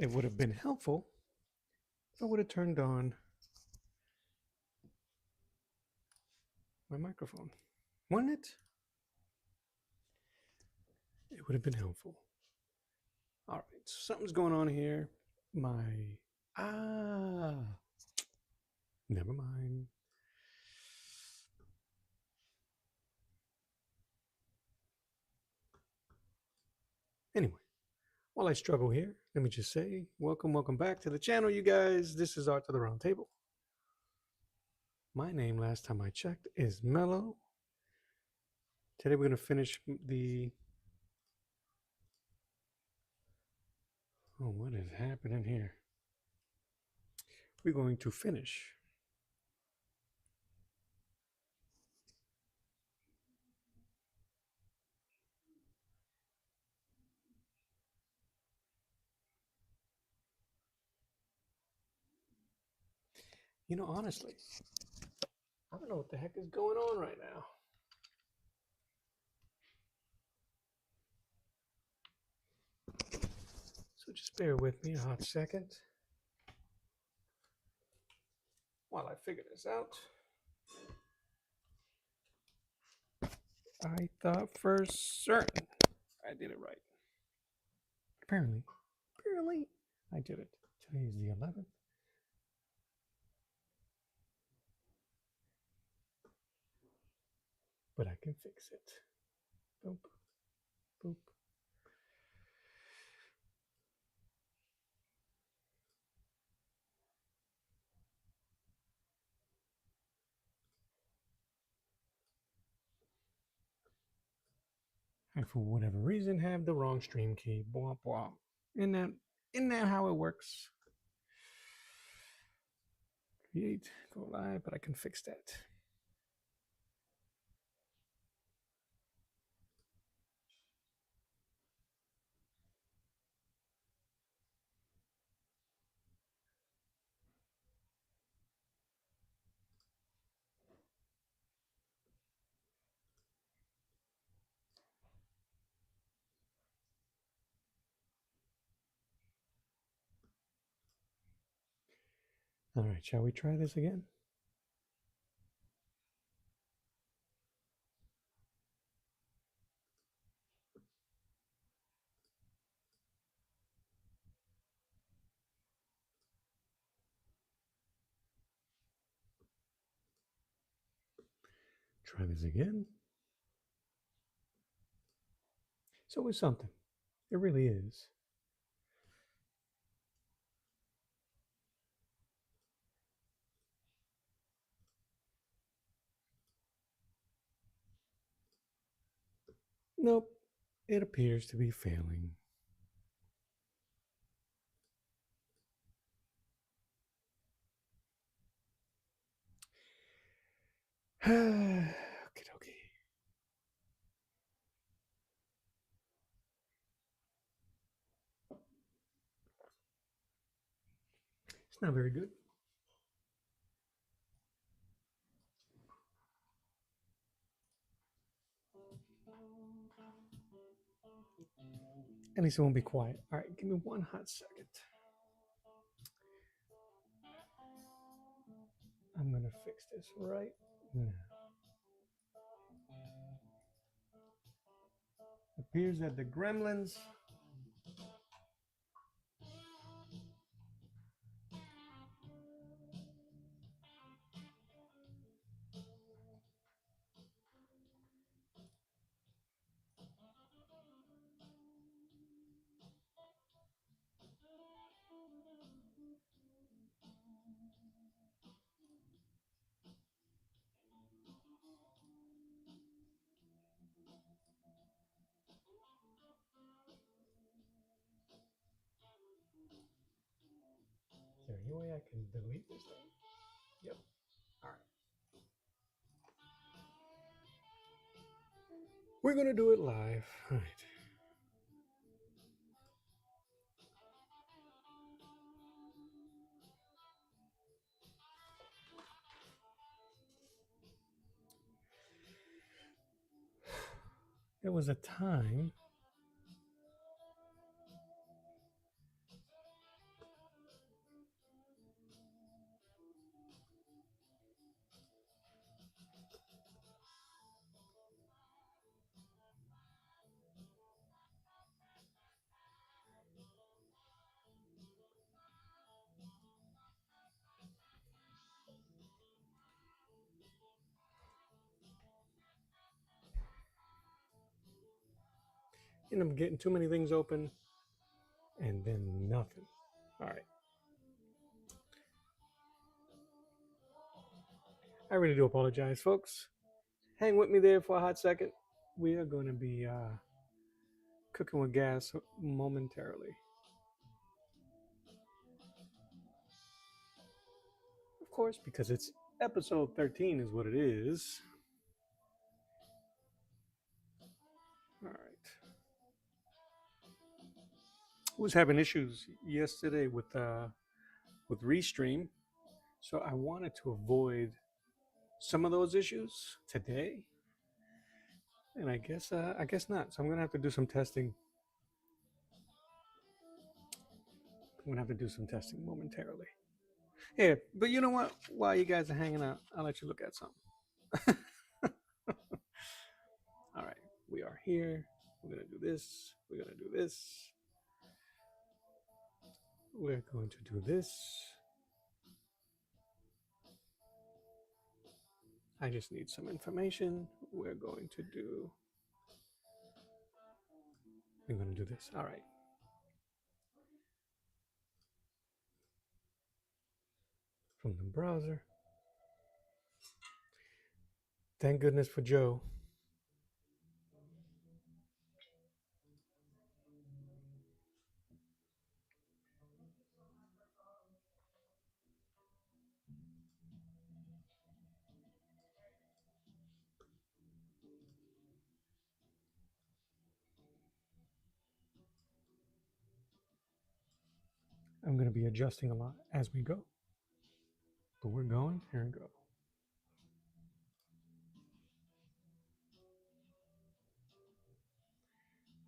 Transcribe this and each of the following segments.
It would have been helpful if I would have turned on my microphone. Wouldn't it? It would have been helpful. All right, so something's going on here. Ah, never mind. Anyway, while I struggle here, let me just say welcome back to the channel, you guys. This is Art to the Round Table. My name, last time I checked, is Mello. Today we're going to finish the... Oh, what is happening here? We're going to finish honestly, I don't know what the heck is going on right now. So just bear with me a hot second while I figure this out. I thought for certain I did it right. Apparently, I did it. Today is the 11th. But I can fix it. Boop, boop. I, for whatever reason, have the wrong stream key. Blah, blah. Isn't that how it works? Create, go live, but I can fix that. All right, shall we try this again? Try this again. So it's something. It really is. Nope. It appears to be failing. Okay. It's not very good. At least it won't be quiet. All right, give me one hot second. I'm going to fix this right now. It appears that the gremlins Is there any way I can delete this thing? Yep. All right. We're going to do it live. All right. There was a time End up getting too many things open and then nothing. All right. I really do apologize, folks. Hang with me there for a hot second. We are going to be cooking with gas momentarily. Of course, because it's episode 13 is what it is. All right. Was having issues yesterday with Restream, so I wanted to avoid some of those issues today, and I guess not. So I'm gonna have to do some testing. I'm gonna have to do some testing momentarily. Yeah, but you know what? While you guys are hanging out, I'll let you look at something. All right, we are here. We're gonna do this. We're gonna do this. We're going to do this. I just need some information. We're going to do. I'm going to do this. All right. From the browser. Thank goodness for Joe. I'm going to be adjusting a lot as we go. But we're going. Here we go.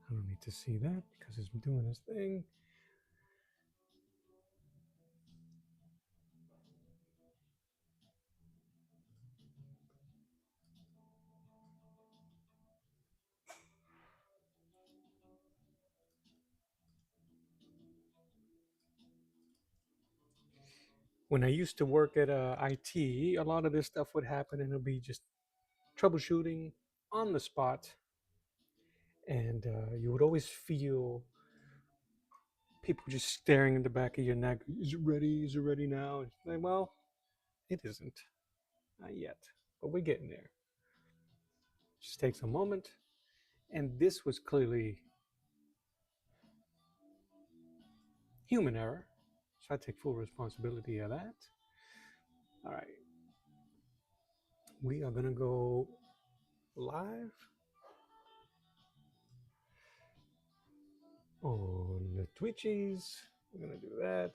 I don't need to see that because it's doing its thing. When I used to work at IT, a lot of this stuff would happen and it'll be just troubleshooting on the spot. And you would always feel people just staring in the back of your neck. Is it ready? Is it ready now? It's like, well, it isn't. Not yet. But we're getting there. Just takes a moment. And this was clearly human error. So I take full responsibility of that. All right. We are going to go live on the Twitchies. We're going to do that.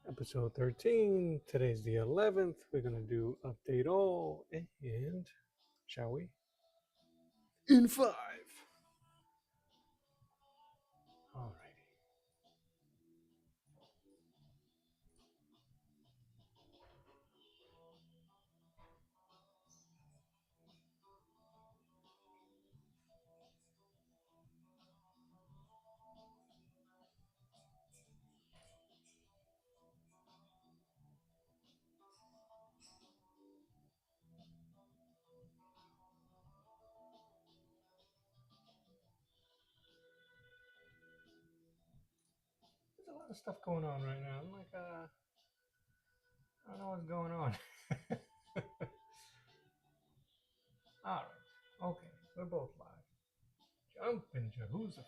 Episode 13. Today's the 11th. We're going to do update all. And shall we? In 5. All righty. There's a lot of stuff going on right now. I'm like, I don't know what's going on. All right. Okay. We're both live. Jumping Jehoshaphat.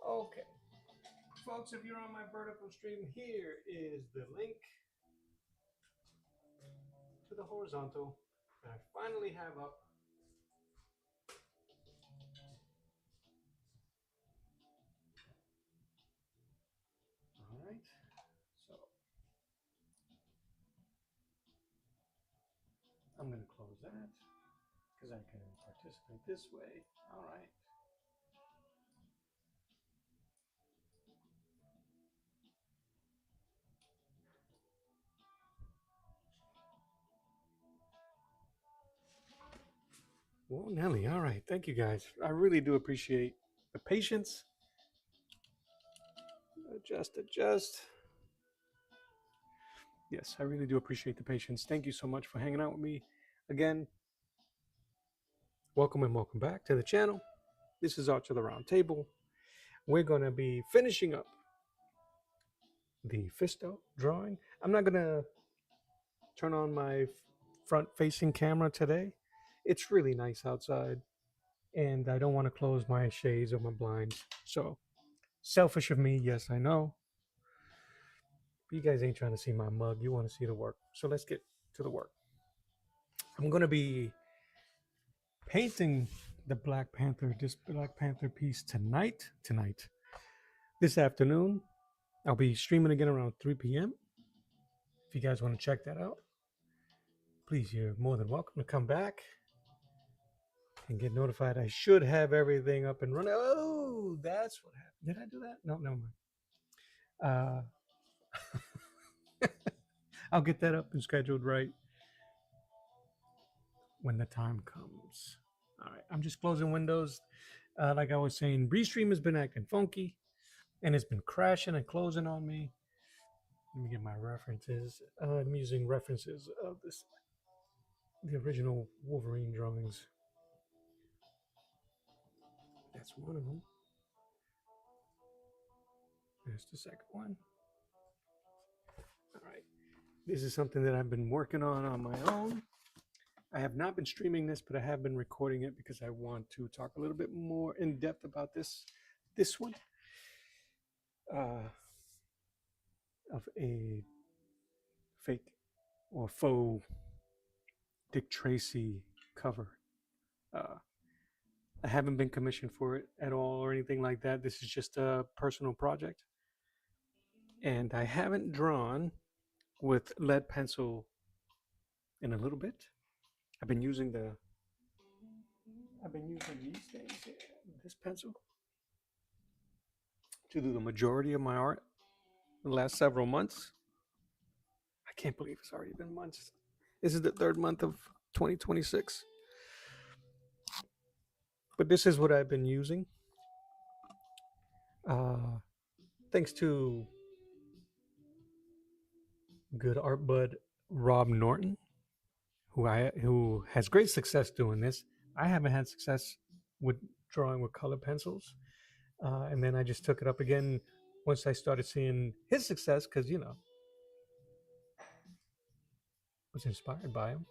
Okay. Folks, if you're on my vertical stream, here is the link to the horizontal that I finally have up. All right. So I'm going to close that because I can participate this way. All right. Well, Nelly, all right. Thank you guys. I really do appreciate the patience. Adjust. Yes, I really do appreciate the patience. Thank you so much for hanging out with me. Again, welcome and welcome back to the channel. This is Art to the Round Table. We're going to be finishing up the Fisto drawing. I'm not going to turn on my front facing camera today. It's really nice outside, and I don't want to close my shades or my blinds. So, selfish of me, yes, I know. But you guys ain't trying to see my mug. You want to see the work. So, let's get to the work. I'm going to be painting this Black Panther piece tonight, this afternoon. I'll be streaming again around 3 p.m. If you guys want to check that out, please, you're more than welcome to come back and get notified. I should have everything up and running. Oh, that's what happened. Did I do that? No, never mind. I'll get that up and scheduled right when the time comes. All right, I'm just closing windows. Like I was saying, Restream has been acting funky and it's been crashing and closing on me. Let me get my references. I'm using references of the original Wolverine drawings. That's one of them. There's the second one. All right. This is something that I've been working on my own. I have not been streaming this, but I have been recording it because I want to talk a little bit more in depth about this one of a fake or faux Dick Tracy cover. Uh, I haven't been commissioned for it at all or anything like that. This is just a personal project. And I haven't drawn with lead pencil in a little bit. I've been using these things, this pencil, to do the majority of my art the last several months. I can't believe it's already been months. This is the third month of 2026. But this is what I've been using. Uh, Thanks to good art bud Rob Norton, who has great success doing this. I haven't had success with drawing with color pencils, and then I just took it up again once I started seeing his success because was inspired by him.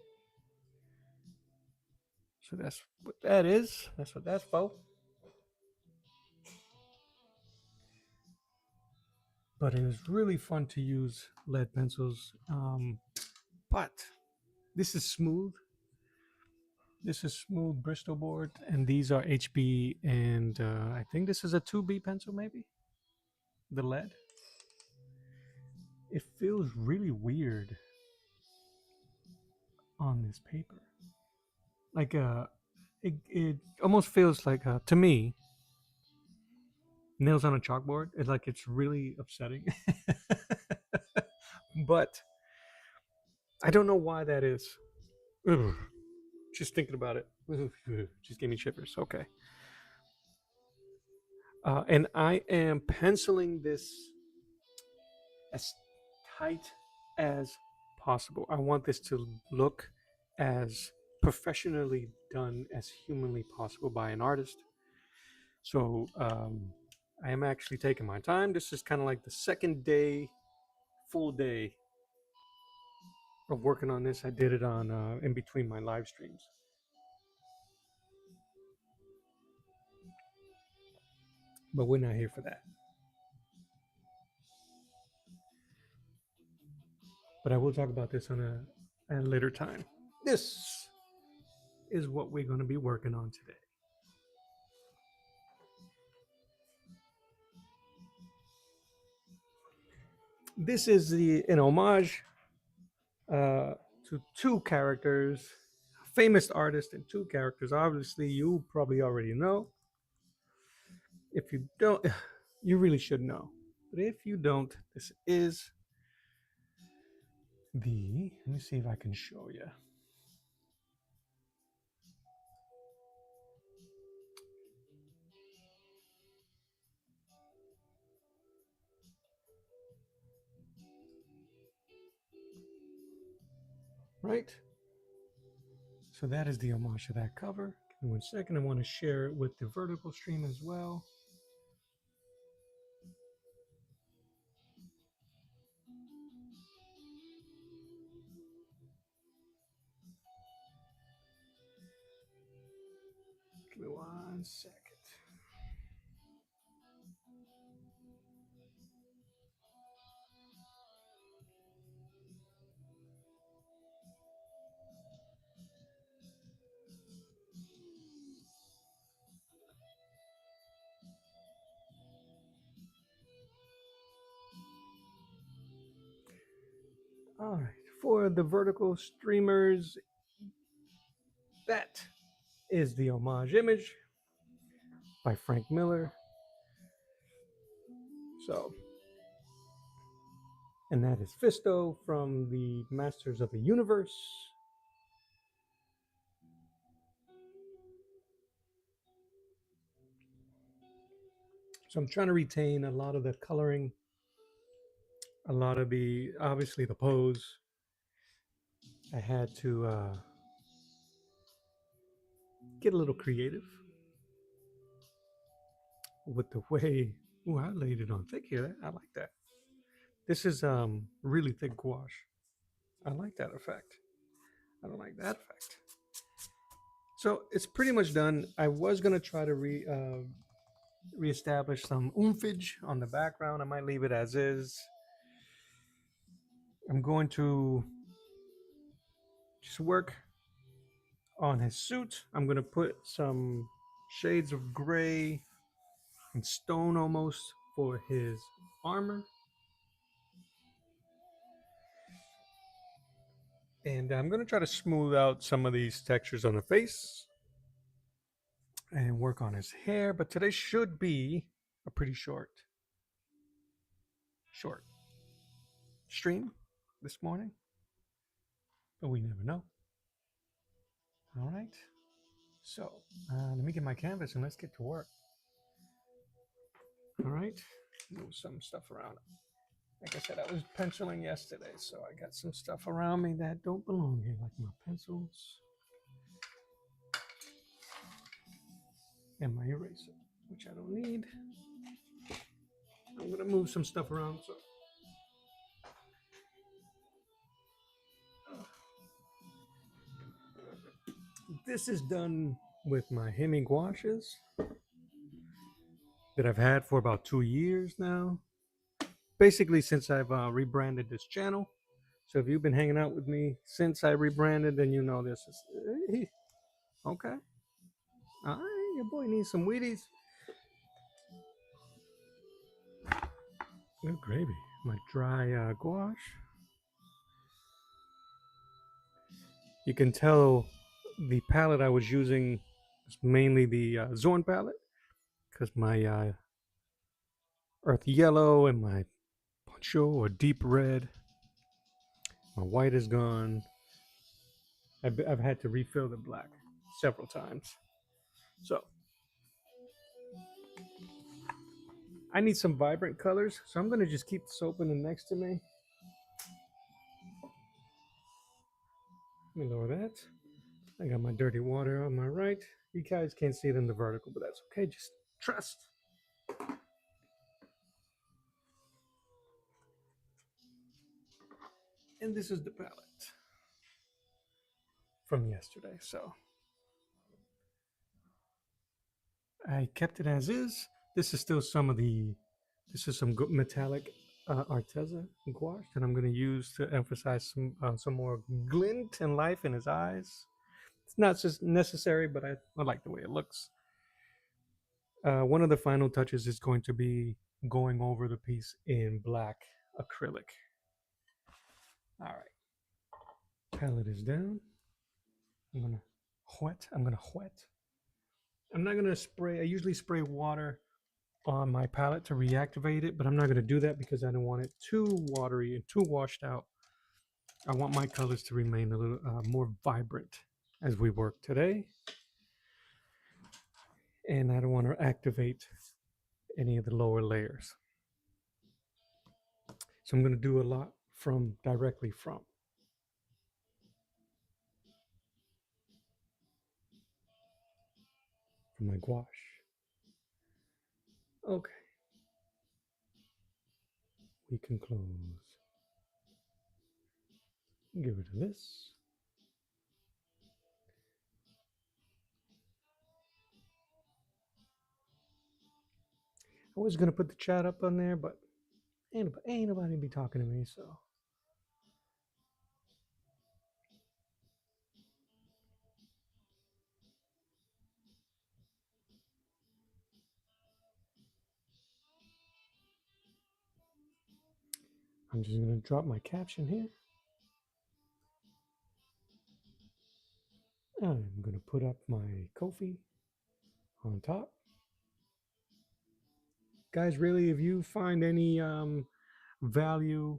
So that's what that is. That's what that's for. But it is really fun to use lead pencils. But this is smooth. This is smooth Bristol board, and these are HB, and I think this is a 2B pencil, maybe. The lead. It feels really weird on this paper. Like it almost feels like to me nails on a chalkboard. It's like it's really upsetting. But I don't know why that is. Ugh. Just thinking about it. Just gave me shivers. Okay. And I am penciling this as tight as possible. I want this to look as professionally done as humanly possible by an artist. So I am actually taking my time. This is kind of like the second day, full day of working on this. I did it on in between my live streams. But we're not here for that. But I will talk about this on a later time. This is what we're going to be working on today. This is an homage to two characters, famous artist and two characters. Obviously, you probably already know. If you don't, you really should know. But if you don't, this is let me see if I can show you. right? So that is the homage to that cover. Give me 1 second. I want to share it with the vertical stream as well. Give me 1 second. All right, for the vertical streamers, that is the homage image by Frank Miller. So, and that is Fisto from the Masters of the Universe. So I'm trying to retain a lot of the coloring, a lot of the, obviously the pose. I had to get a little creative with the way, ooh, I laid it on thick here. I like that. This is really thick gouache. I like that effect. I don't like that effect. So it's pretty much done. I was gonna try to reestablish some oompage on the background. I might leave it as is. I'm going to just work on his suit. I'm gonna put some shades of gray and stone almost for his armor. And I'm gonna try to smooth out some of these textures on the face and work on his hair. But today should be a pretty short stream this morning, but we never know. All right. So let me get my canvas and let's get to work. All right. Move some stuff around. Like I said, I was penciling yesterday, so I got some stuff around me that don't belong here, like my pencils and my eraser, which I don't need. I'm gonna move some stuff around. So this is done with my Hemi gouaches that I've had for about 2 years now. Basically, since I've rebranded this channel. So if you've been hanging out with me since I rebranded, then you know this is okay. All right, your boy needs some Wheaties. Good gravy. My dry gouache. You can tell the palette I was using is mainly the Zorn palette because my earth yellow and my poncho are deep red. My white is gone. I've had to refill the black several times. So I need some vibrant colors. So I'm going to just keep this open and next to me. Let me lower that. I got my dirty water on my right. You guys can't see it in the vertical, but that's okay. Just trust. And this is the palette from yesterday. So I kept it as is. This is still some of the, this is some metallic Arteza gouache that I'm going to use to emphasize some more glint and life in his eyes. It's not just necessary, but I like the way it looks. One of the final touches is going to be going over the piece in black acrylic. All right, palette is down. I'm gonna wet. I'm not gonna spray. I usually spray water on my palette to reactivate it, but I'm not gonna do that because I don't want it too watery and too washed out. I want my colors to remain a little more vibrant as we work today. And I don't want to activate any of the lower layers. So I'm going to do a lot from directly from. and my gouache. Okay, we can close. Get rid of this. I was gonna put the chat up on there, but ain't nobody be talking to me, so I'm just gonna drop my caption here. I'm gonna put up my Ko-fi on top. Guys, really, if you find any value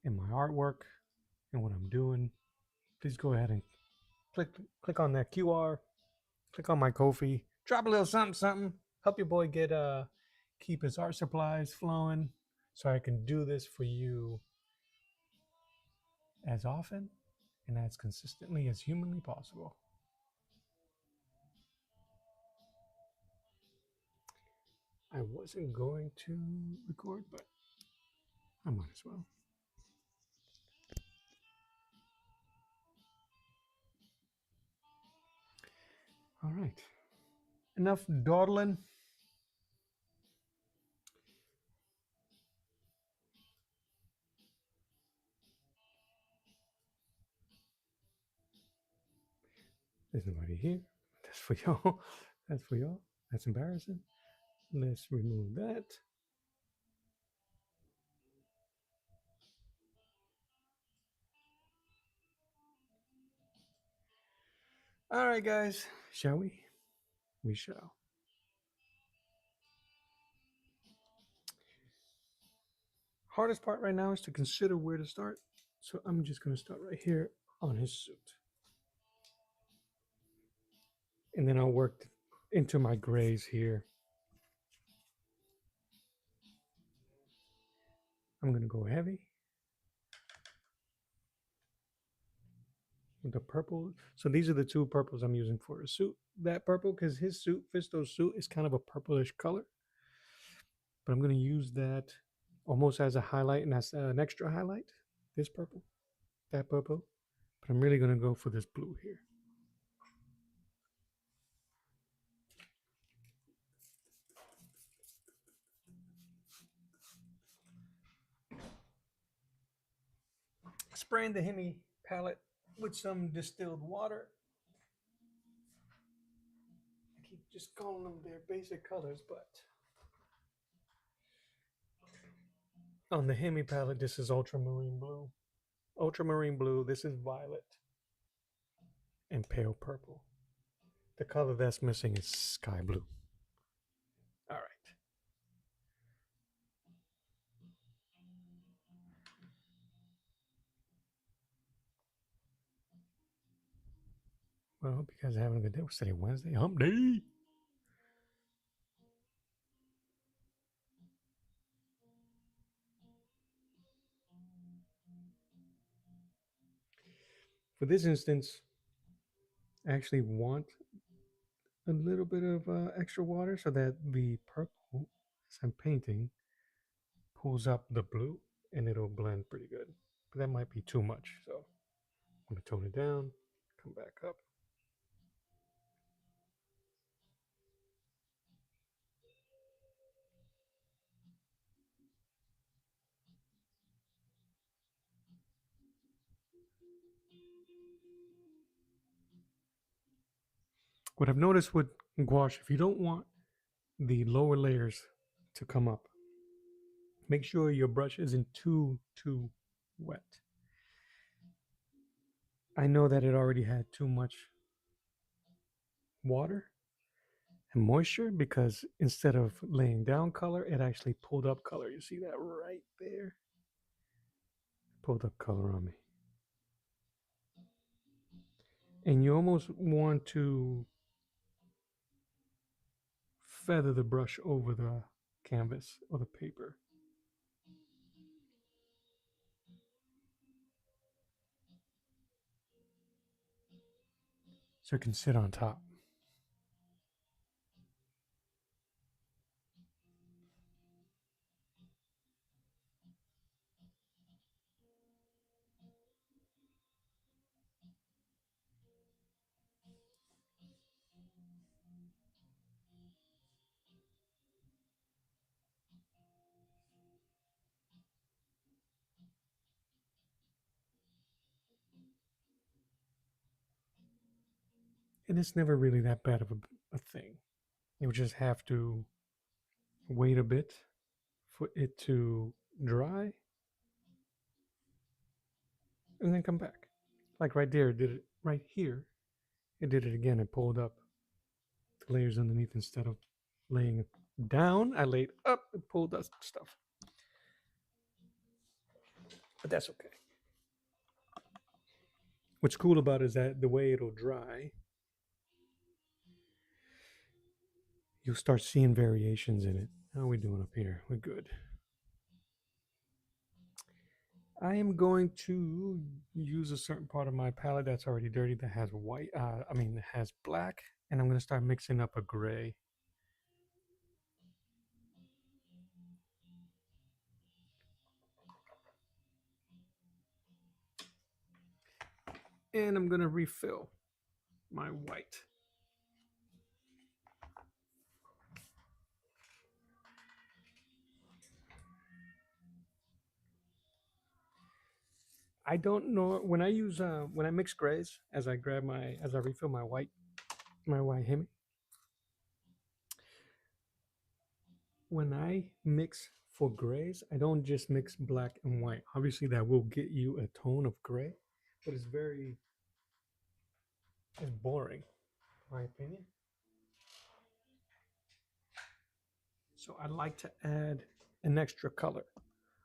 in my artwork and what I'm doing, please go ahead and click click on that QR, click on my Ko-fi, drop a little something, something, help your boy get keep his art supplies flowing, so I can do this for you as often and as consistently as humanly possible. I wasn't going to record, but I might as well. All right. Enough dawdling. There's nobody here. That's for y'all. That's for y'all. That's embarrassing. Let's remove that. All right, guys. Shall we? We shall. Hardest part right now is to consider where to start. So I'm just going to start right here on his suit. And then I'll work into my grays here. I'm going to go heavy with the purple. So these are the two purples I'm using for a suit. That purple, because his suit, Fisto's suit, is kind of a purplish color. But I'm going to use that almost as a highlight and as an extra highlight. This purple, that purple. But I'm really going to go for this blue here. Spraying the Hemi palette with some distilled water. I keep just calling them their basic colors, but on the Hemi palette, this is ultramarine blue. Ultramarine blue, this is violet, and pale purple. The color that's missing is sky blue. All right. Well, I hope you guys are having a good day. What's today? Wednesday? Hump day. For this instance, I actually want a little bit of extra water so that the purple, as I'm painting, pulls up the blue and it'll blend pretty good. But that might be too much. So I'm going to tone it down, come back up. What I've noticed with gouache, if you don't want the lower layers to come up, make sure your brush isn't too wet. I know that it already had too much water and moisture because instead of laying down color, it actually pulled up color. You see that right there? Pulled up color on me. And you almost want to feather the brush over the canvas or the paper. So it can sit on top. And it's never really that bad of a thing. You just have to wait a bit for it to dry and then come back. Like right there, it did it right here. It did it again. It pulled up the layers underneath instead of laying it down. I laid up and pulled that stuff. But that's okay. What's cool about it is that the way it'll dry, you'll start seeing variations in it. How are we doing up here? We're good. I am going to use a certain part of my palette that's already dirty that has white, has black, and I'm going to start mixing up a gray. And I'm going to refill my white. I don't know when I use when I mix grays as I refill my white hemi. When I mix for grays, I don't just mix black and white. Obviously, that will get you a tone of gray, but it's boring, in my opinion. So I like to add an extra color,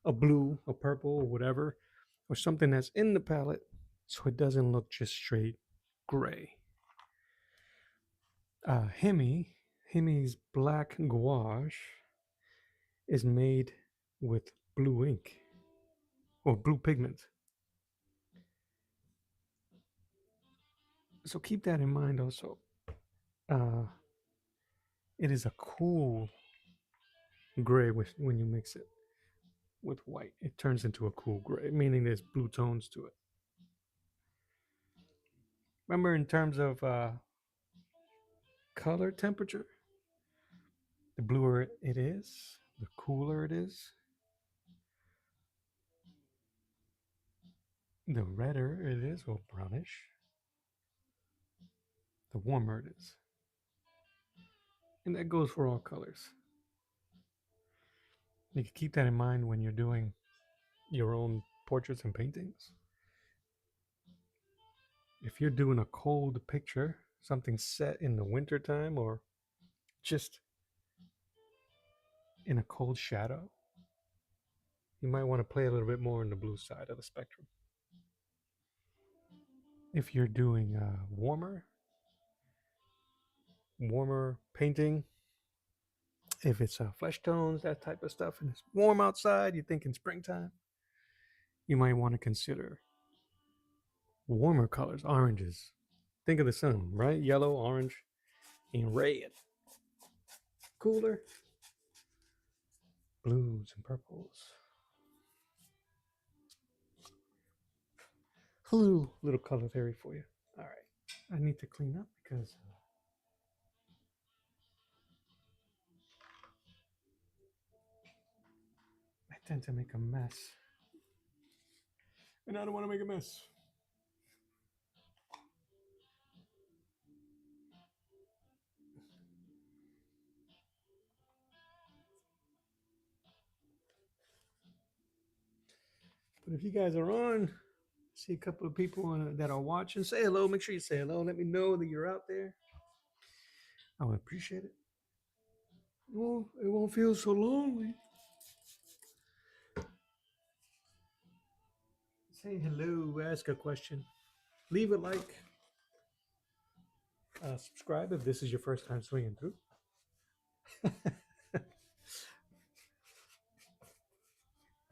a blue, a purple, or whatever, or something that's in the palette, so it doesn't look just straight gray. Hemi's black gouache is made with blue ink or blue pigment. So keep that in mind also. Uh, it is a cool gray when you mix it with white. It turns into a cool gray, meaning there's blue tones to it. Remember, in terms of color temperature, the bluer it is, the cooler it is, the redder it is, or brownish, the warmer it is. And that goes for all colors. You can keep that in mind when you're doing your own portraits and paintings. If you're doing a cold picture, something set in the winter time or just in a cold shadow, you might want to play a little bit more on the blue side of the spectrum. If you're doing warmer painting, if it's flesh tones, that type of stuff, and it's warm outside, you're thinking springtime, you might want to consider warmer colors, oranges. Think of the sun, right? Yellow, orange, and red. Cooler, blues and purples. Hello, little color theory for you. All right, I need to clean up because I tend to make a mess, and I don't want to make a mess. But if you guys are on, see a couple of people that are watching, say hello. Make sure you say hello. Let me know that you're out there. I would appreciate it. It won't feel so lonely. Say hello, ask a question, leave a like, subscribe if this is your first time swinging through.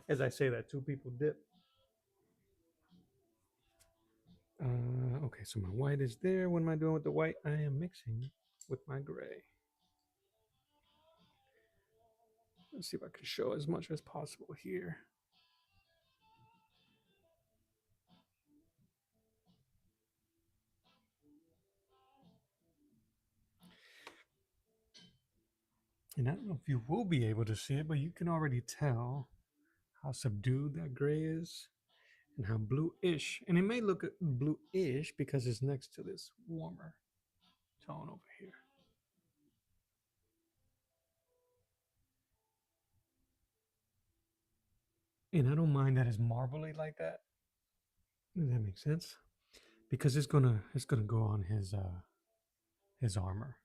As I say that, two people dip. Okay, so my white is there. What am I doing with the white? I am mixing with my gray. Let's see if I can show as much as possible here. And I don't know if you will be able to see it, but you can already tell how subdued that gray is and how blue-ish. And it may look blue-ish because it's next to this warmer tone over here. And I don't mind that it's marbly like that. Does that make sense? Because it's gonna go on his armor.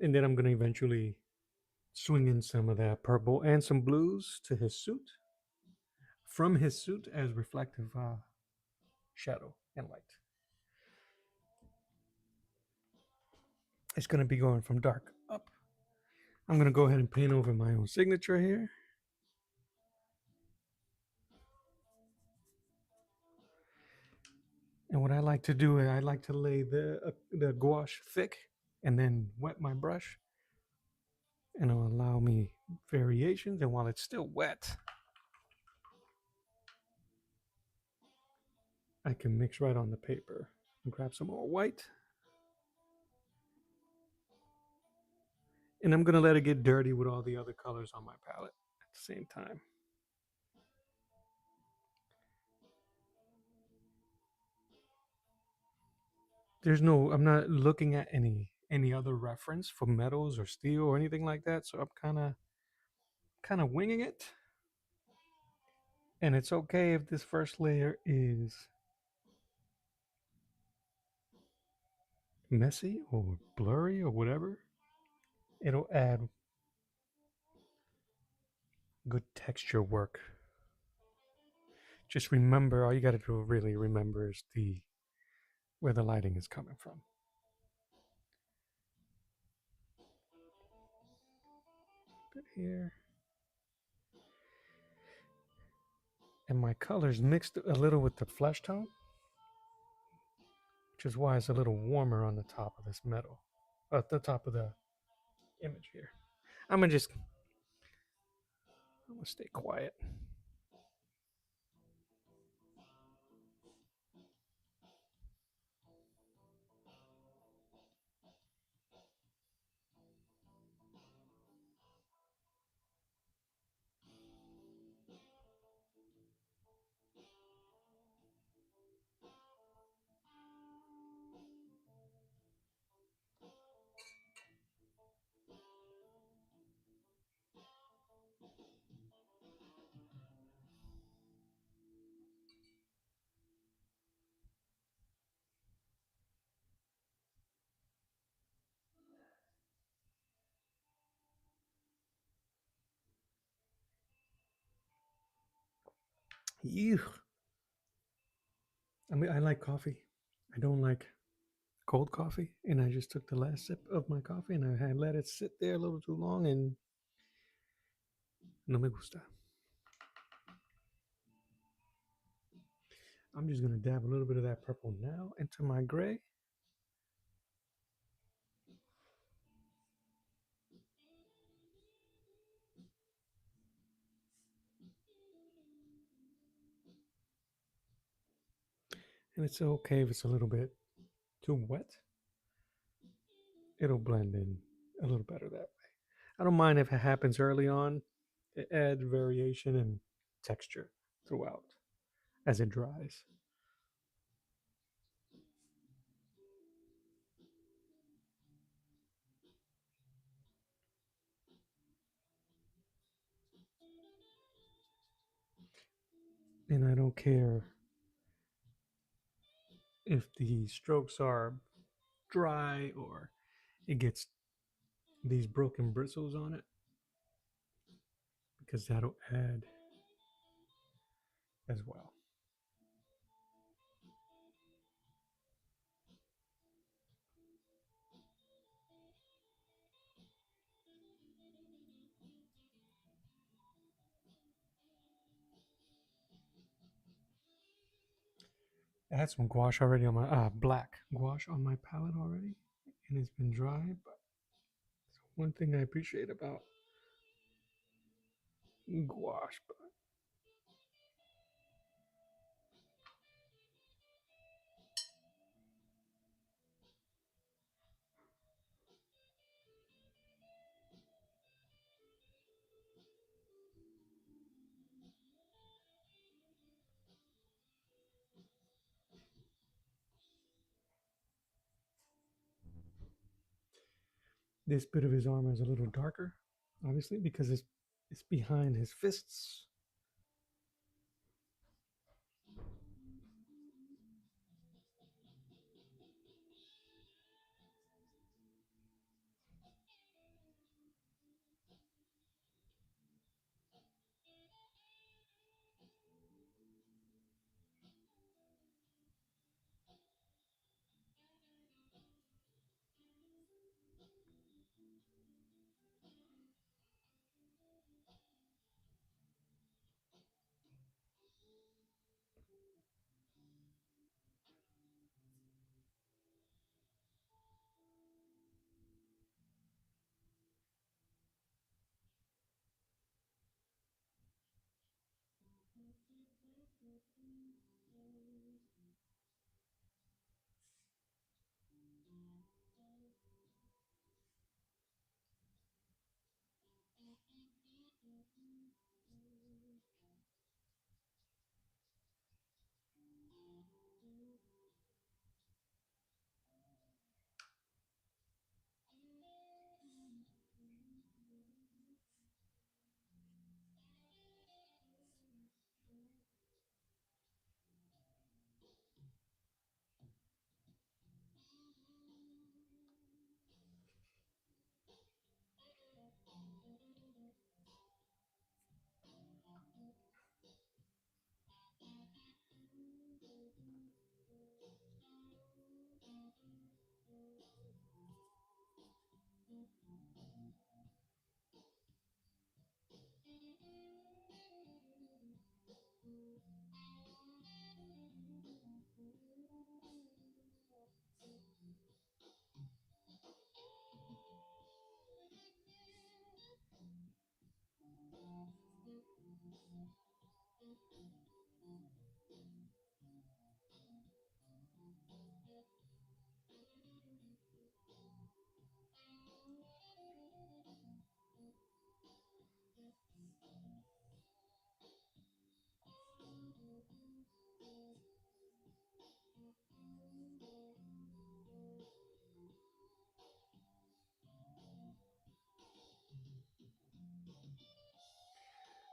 And then I'm gonna eventually swing in some of that purple and some blues to his suit, from his suit as reflective shadow and light. It's gonna be going from dark up. I'm gonna go ahead and paint over my own signature here. And what I like to do is I like to lay the gouache thick and then wet my brush, and it'll allow me variations. And while it's still wet, I can mix right on the paper. Grab some more white, and I'm gonna let it get dirty with all the other colors on my palette at the same time. I'm not looking at any other reference for metals or steel or anything like that, so I'm kind of winging it. And it's okay if this first layer is messy or blurry or whatever. It'll add good texture work. Just remember, all you got to do really remember is the where the lighting is coming from. Bit here. And my colors mixed a little with the flesh tone, which is why it's a little warmer on the top of this metal, at the top of the image here. I'm gonna stay quiet. Ew. I mean, I like coffee. I don't like cold coffee, and I just took the last sip of my coffee and I had let it sit there a little too long, and no me gusta. I'm just gonna dab a little bit of that purple now into my gray. And it's okay if it's a little bit too wet. It'll blend in a little better that way. I don't mind if it happens early on. It adds variation and texture throughout as it dries. And I don't care if the strokes are dry or it gets these broken bristles on it, because that'll add as well. I had some gouache already on my black gouache on my palette already, and it's been dry. But one thing I appreciate about gouache, but This bit of his armor is a little darker, obviously, because it's behind his fists.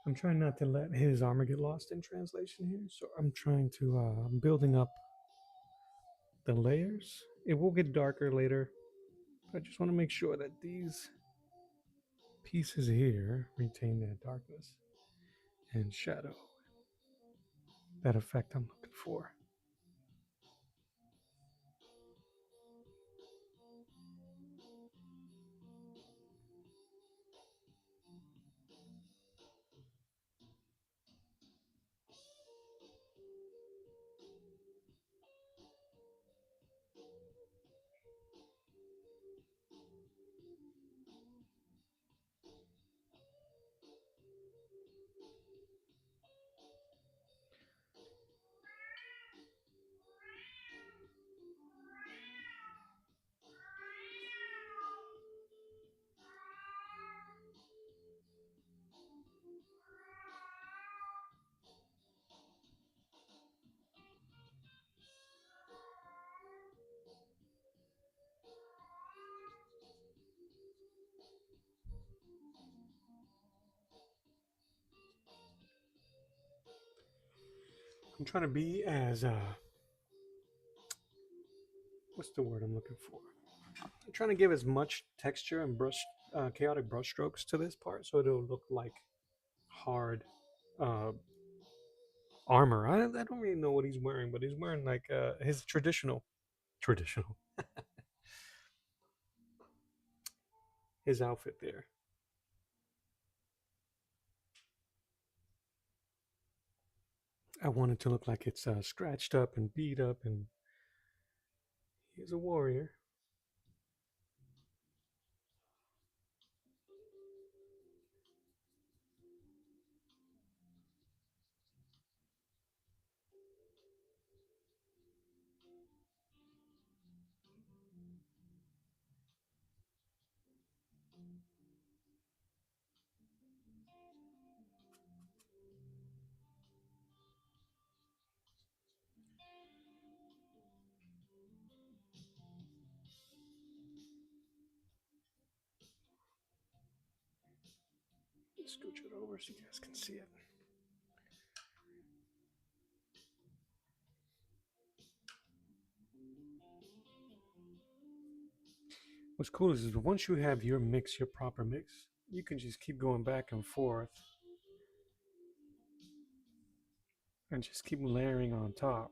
I'm trying not to let his armor get lost in translation here, so I'm trying to I'm building up the layers. It will get darker later, but I just want to make sure that these pieces here retain that darkness and shadow, that effect I'm looking for. I'm trying to be as what's the word I'm looking for? I'm trying to give as much texture and chaotic brush strokes to this part, so it'll look like hard uh, armor. I don't really know what he's wearing, but he's wearing like his traditional his outfit there. I want it to look like it's scratched up and beat up, and he's a warrior. Scooch it over so you guys can see it. What's cool is once you have your mix, your proper mix, you can just keep going back and forth and just keep layering on top.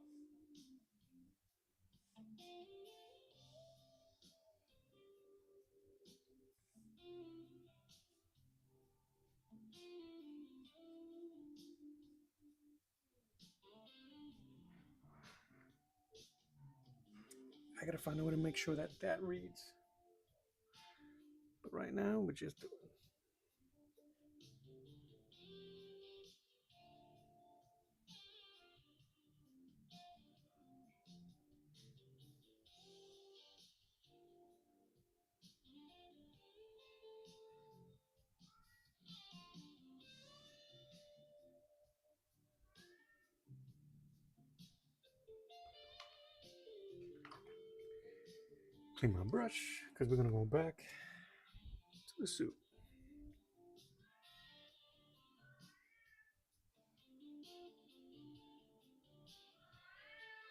I gotta find a way to make sure that that reads. But right now, we're just doing. Clean my brush because we're gonna go back to the soup.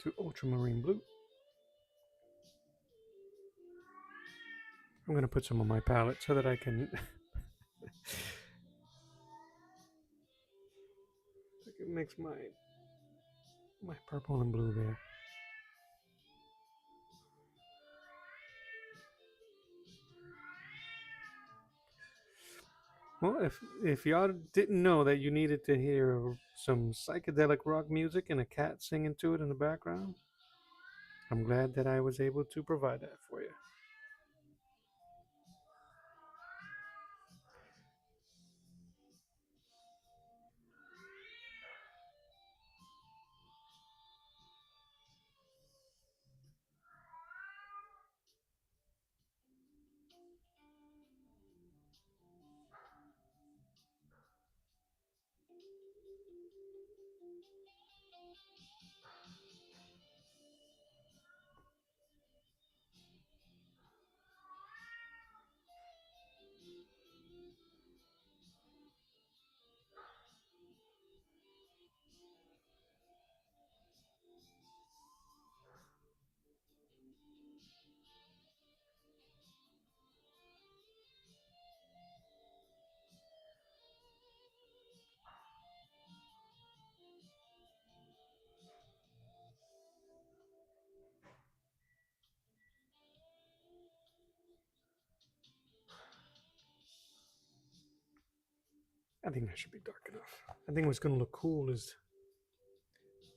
To ultramarine blue. I'm gonna put some on my palette so that I can, I can mix my purple and blue there. Well, if y'all didn't know that you needed to hear some psychedelic rock music and a cat singing to it in the background, I'm glad that I was able to provide that for you. I think that should be dark enough. I think what's gonna look cool is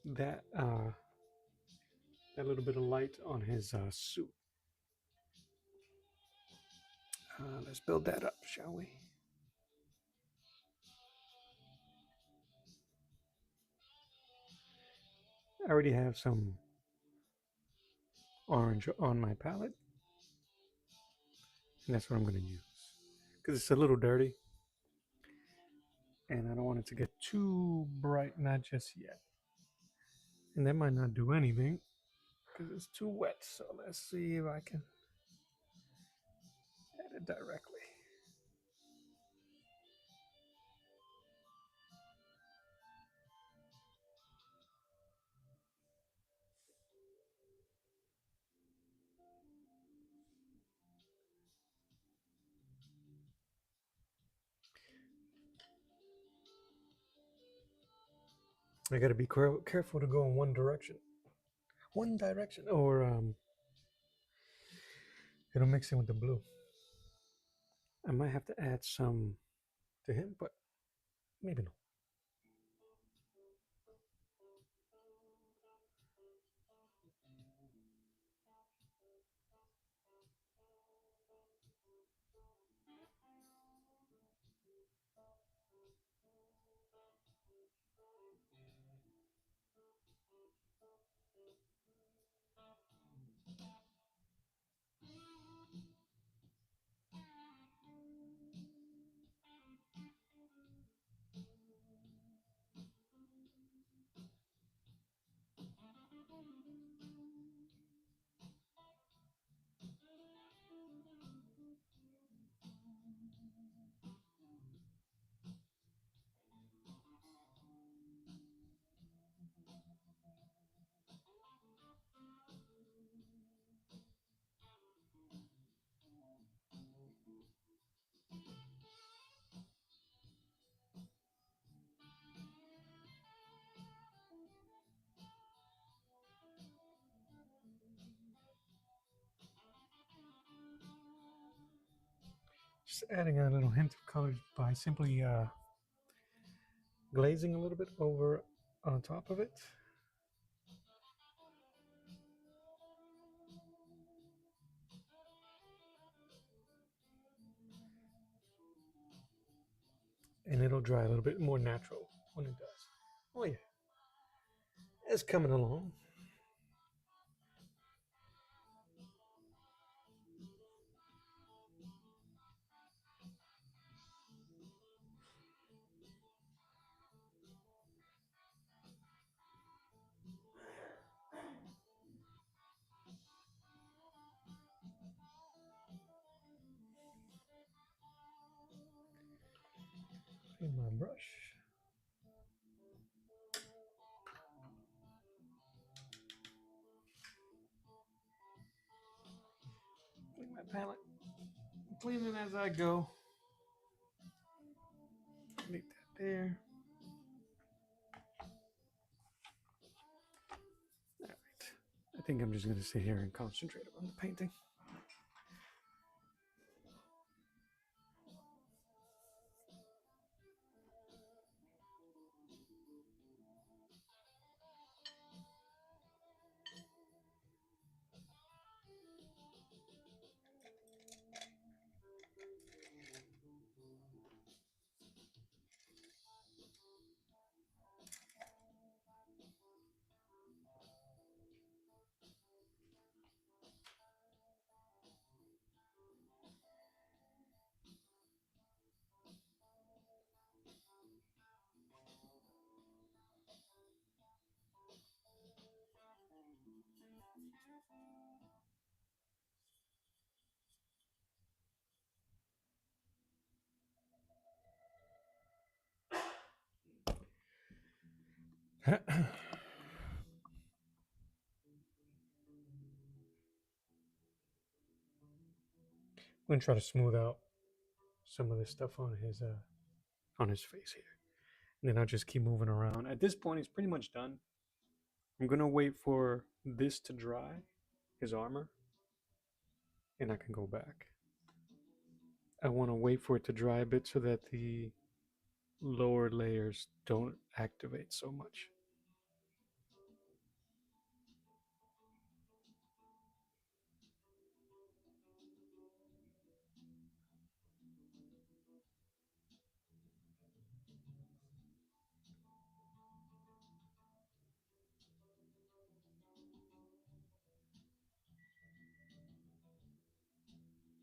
that that little bit of light on his suit. Let's build that up, shall we? I already have some orange on my palette, and that's what I'm going to use because it's a little dirty, and I don't want it to get too bright, not just yet. And that might not do anything because it's too wet. So let's see if I can add it directly. I got to be careful to go in one direction, or it'll mix in with the blue. I might have to add some to him, but maybe not. Just adding a little hint of color by simply glazing a little bit over on top of it. And it'll dry a little bit more natural when it does. Oh yeah, it's coming along. In my brush. Clean my palette. Clean it as I go. Make that there. All right. I think I'm just going to sit here and concentrate on the painting. I'm going to try to smooth out some of this stuff on his face here. And then I'll just keep moving around. At this point, he's pretty much done. I'm going to wait for this to dry, his armor, and I can go back. I want to wait for it to dry a bit so that the lower layers don't activate so much.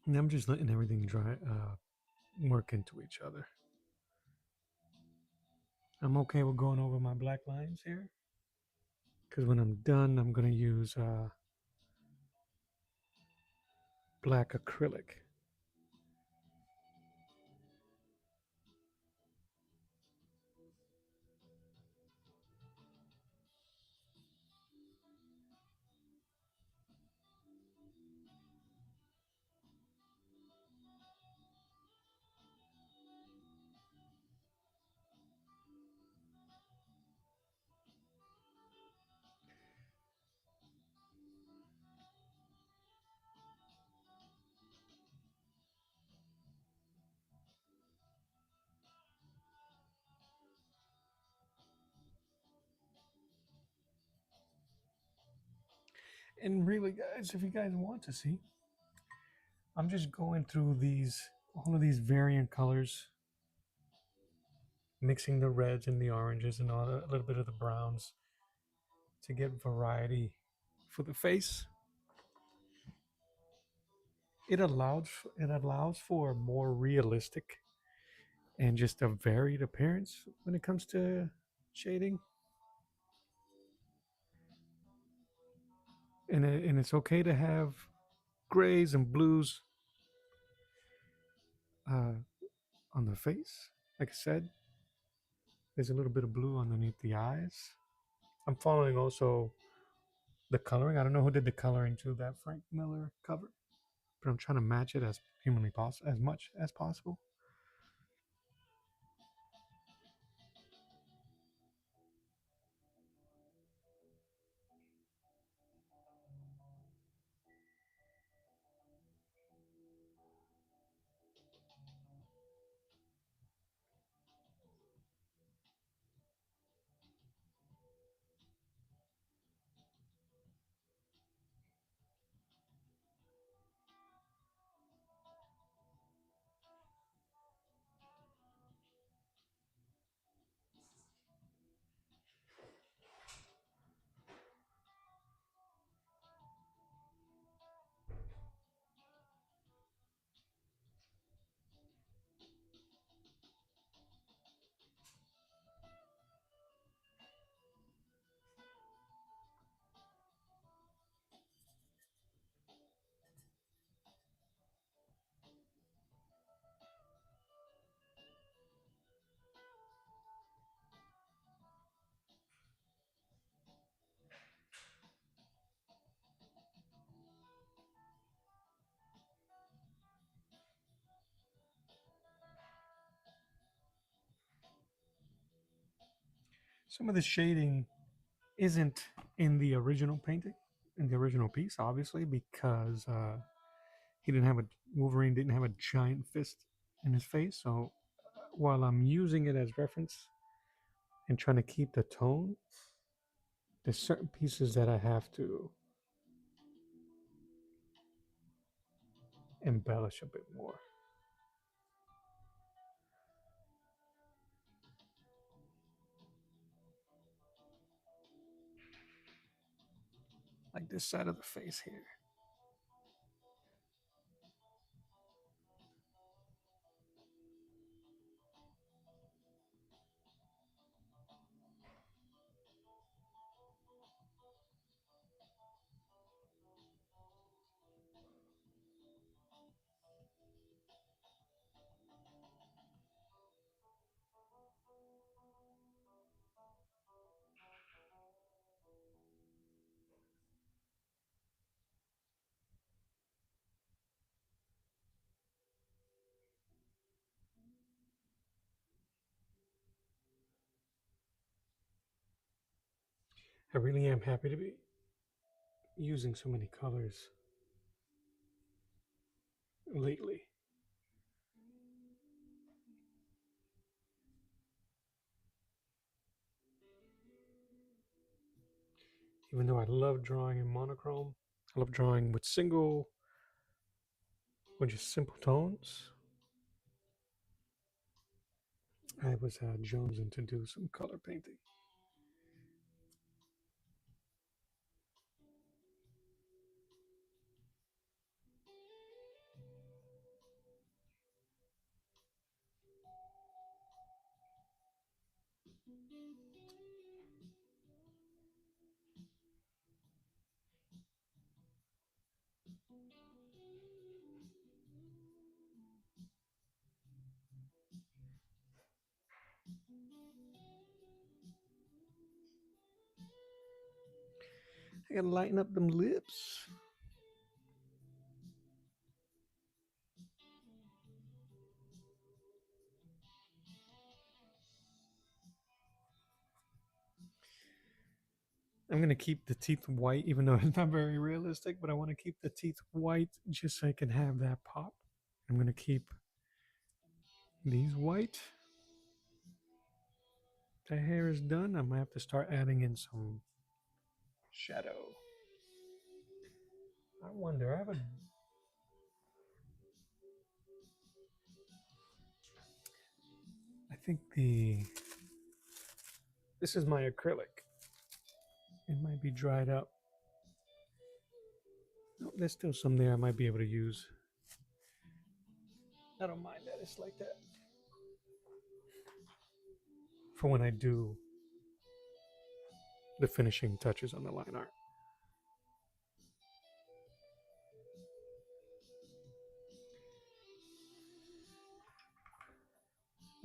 And I'm just letting everything dry, work into each other. I'm okay with going over my black lines here because when I'm done, I'm going to use black acrylic. And really, guys, if you guys want to see, I'm just going through all of these variant colors, mixing the reds and the oranges and a little bit of the browns to get variety for the face. It allows for a more realistic and just a varied appearance when it comes to shading. And it's okay to have grays and blues uh, on the face. Like I said, there's a little bit of blue underneath the eyes. I'm following also the coloring. I don't know who did the coloring to that Frank Miller cover, but I'm trying to match it as humanly possible, as much as possible. Some of the shading isn't in the original painting, in the original piece, obviously, because he didn't have a Wolverine didn't have a giant fist in his face. So while I'm using it as reference and trying to keep the tone, there's certain pieces that I have to embellish a bit more. Like this side of the face here. I really am happy to be using so many colors lately. Even though I love drawing in monochrome, I love drawing with single or just simple tones. I was jonesing to do some color painting. I gotta lighten up them lips. I'm gonna keep the teeth white, even though it's not very realistic. But I want to keep the teeth white just so I can have that pop. I'm gonna keep these white. The hair is done. I'm gonna have to start adding in some shadow. I wonder. I think the. This is my acrylic. It might be dried up. No, there's still some there I might be able to use. I don't mind that. It's like that. For when I do the finishing touches on the line art.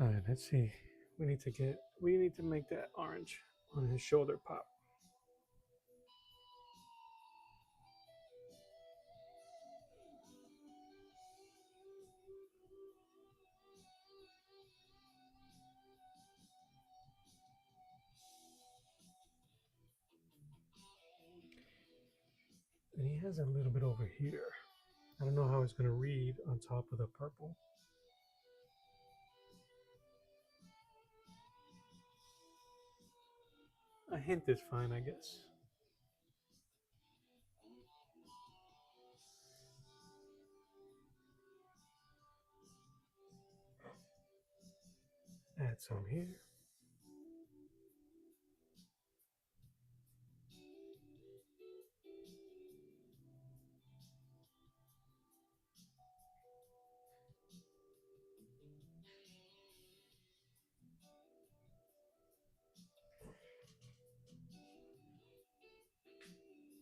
All right, let's see. We need to make that orange on his shoulder pop. And he has a little bit over here. I don't know how it's going to read on top of the purple. A hint is fine, I guess. Add some here.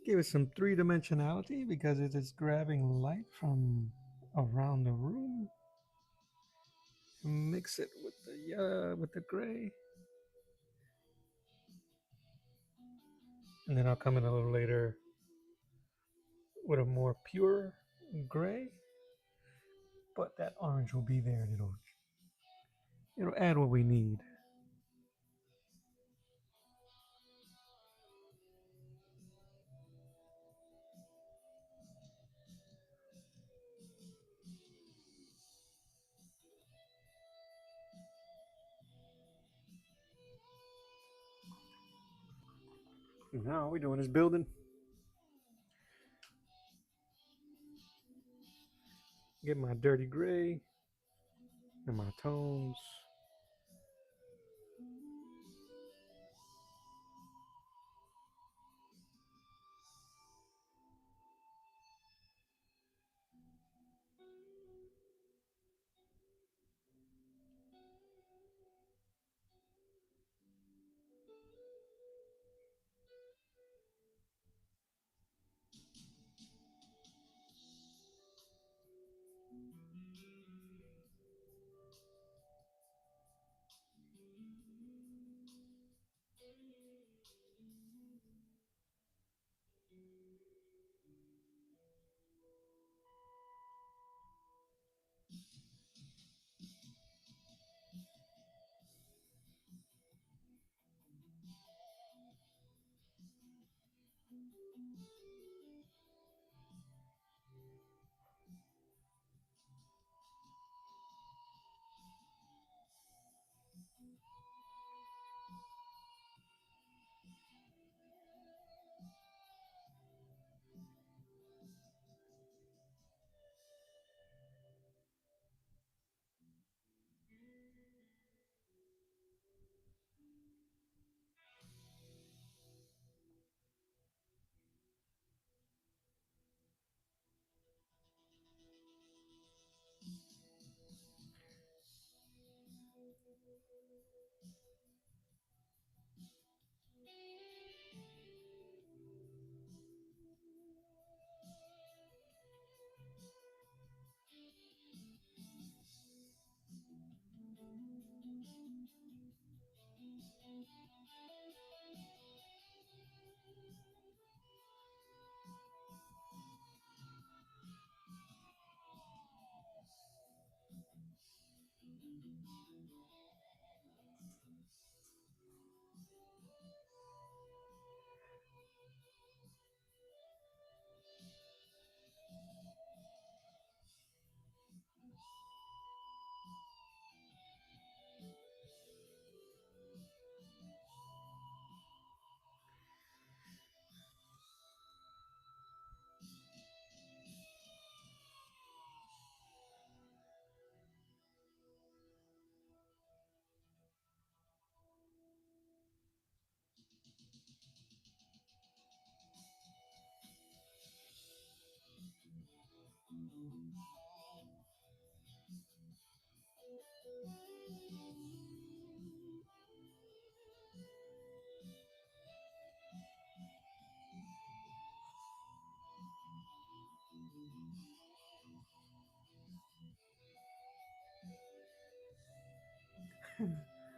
Give it some three-dimensionality because it is grabbing light from around the room. Mix it with the gray. And then I'll come in a little later with a more pure gray. But that orange will be there and it'll add what we need. Now all we're doing is building. Get my dirty gray and my tones.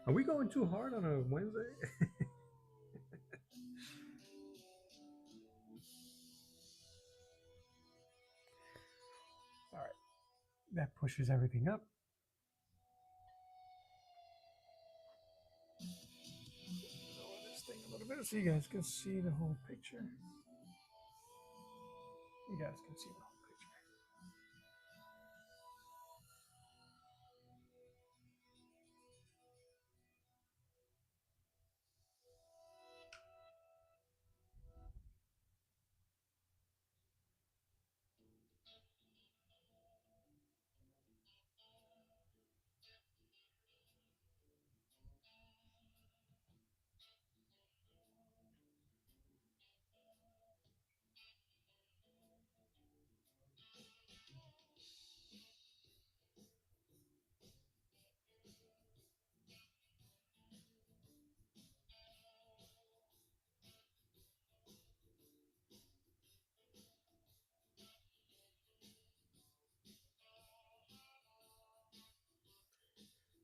Are we going too hard on a Wednesday? All right, that pushes everything up. Lower this thing a little bit so you guys can see the whole picture. You guys can see the whole picture.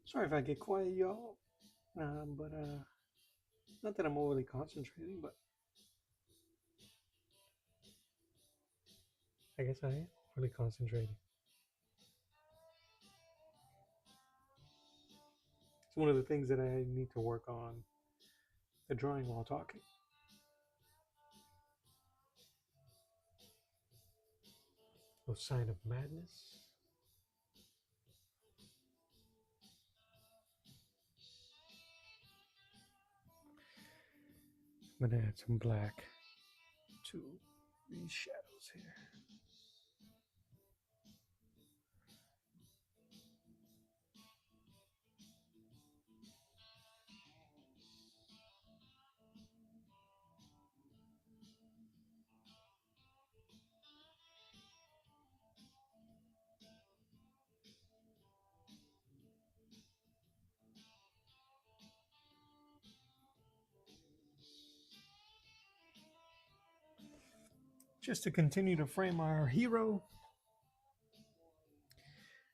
Sorry if I get quiet, y'all. But not that I'm overly concentrating, but I guess I am really concentrating. It's one of the things that I need to work on, the drawing while talking. No sign of madness. I'm gonna add some black to these shadows here. Just to continue to frame our hero,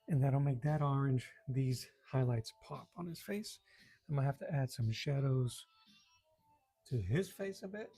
and that'll make that orange, these highlights pop on his face. I'm gonna have to add some shadows to his face a bit.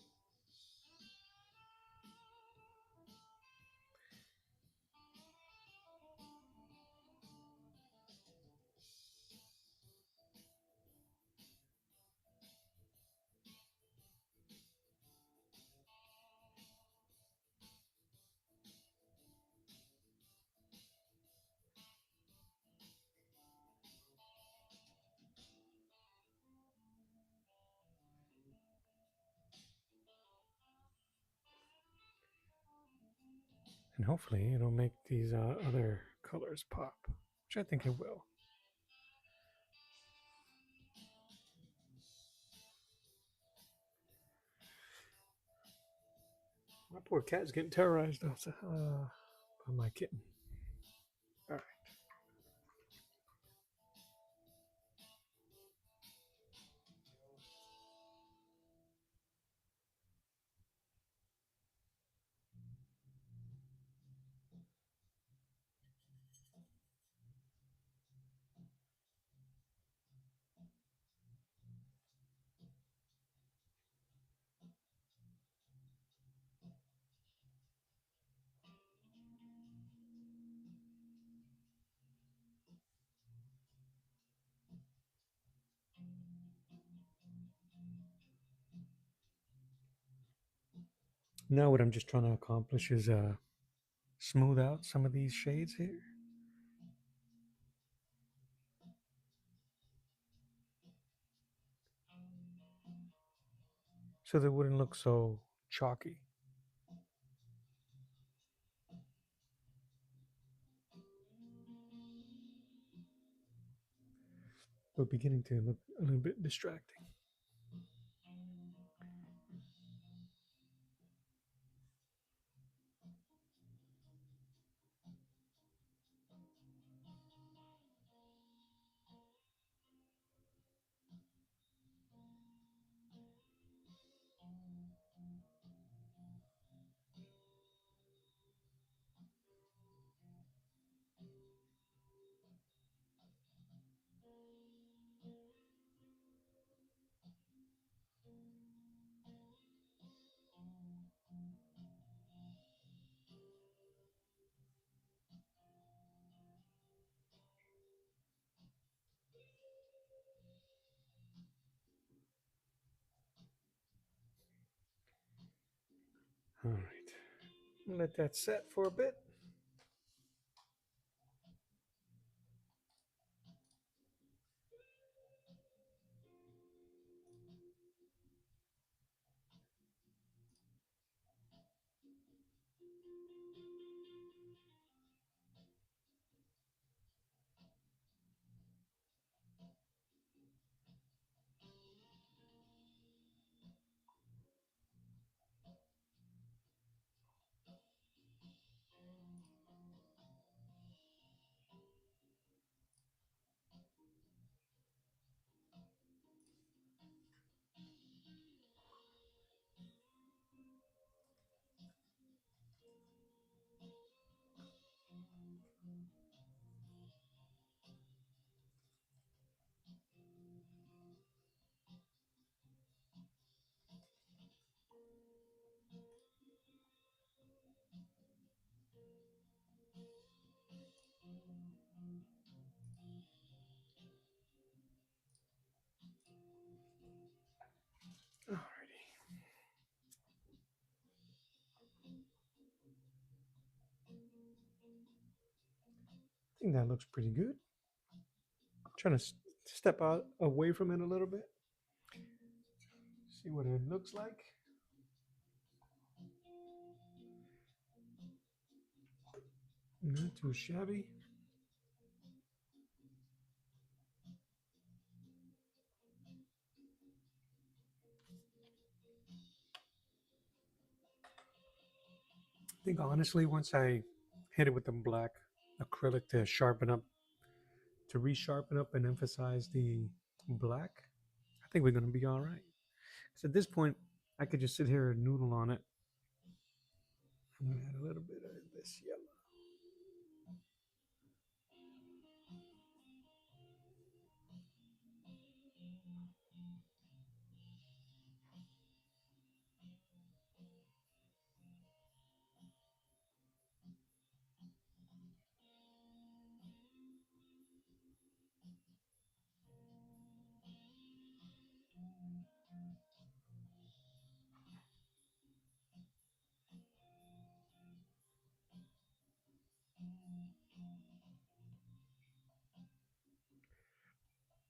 And hopefully it'll make these other colors pop, which I think it will. My poor cat's getting terrorized by my kitten. All right. Now what I'm just trying to accomplish is smooth out some of these shades here, so they wouldn't look so chalky. But beginning to look a little bit distracting. All right. Let that set for a bit. Alrighty. I think that looks pretty good. Trying to step out away from it a little bit. See what it looks like. Not too shabby. I think honestly, once I hit it with the black acrylic to sharpen up, to resharpen up and emphasize the black, I think we're gonna be all right. Because at this point, I could just sit here and noodle on it. I'm gonna add a little bit of this yellow.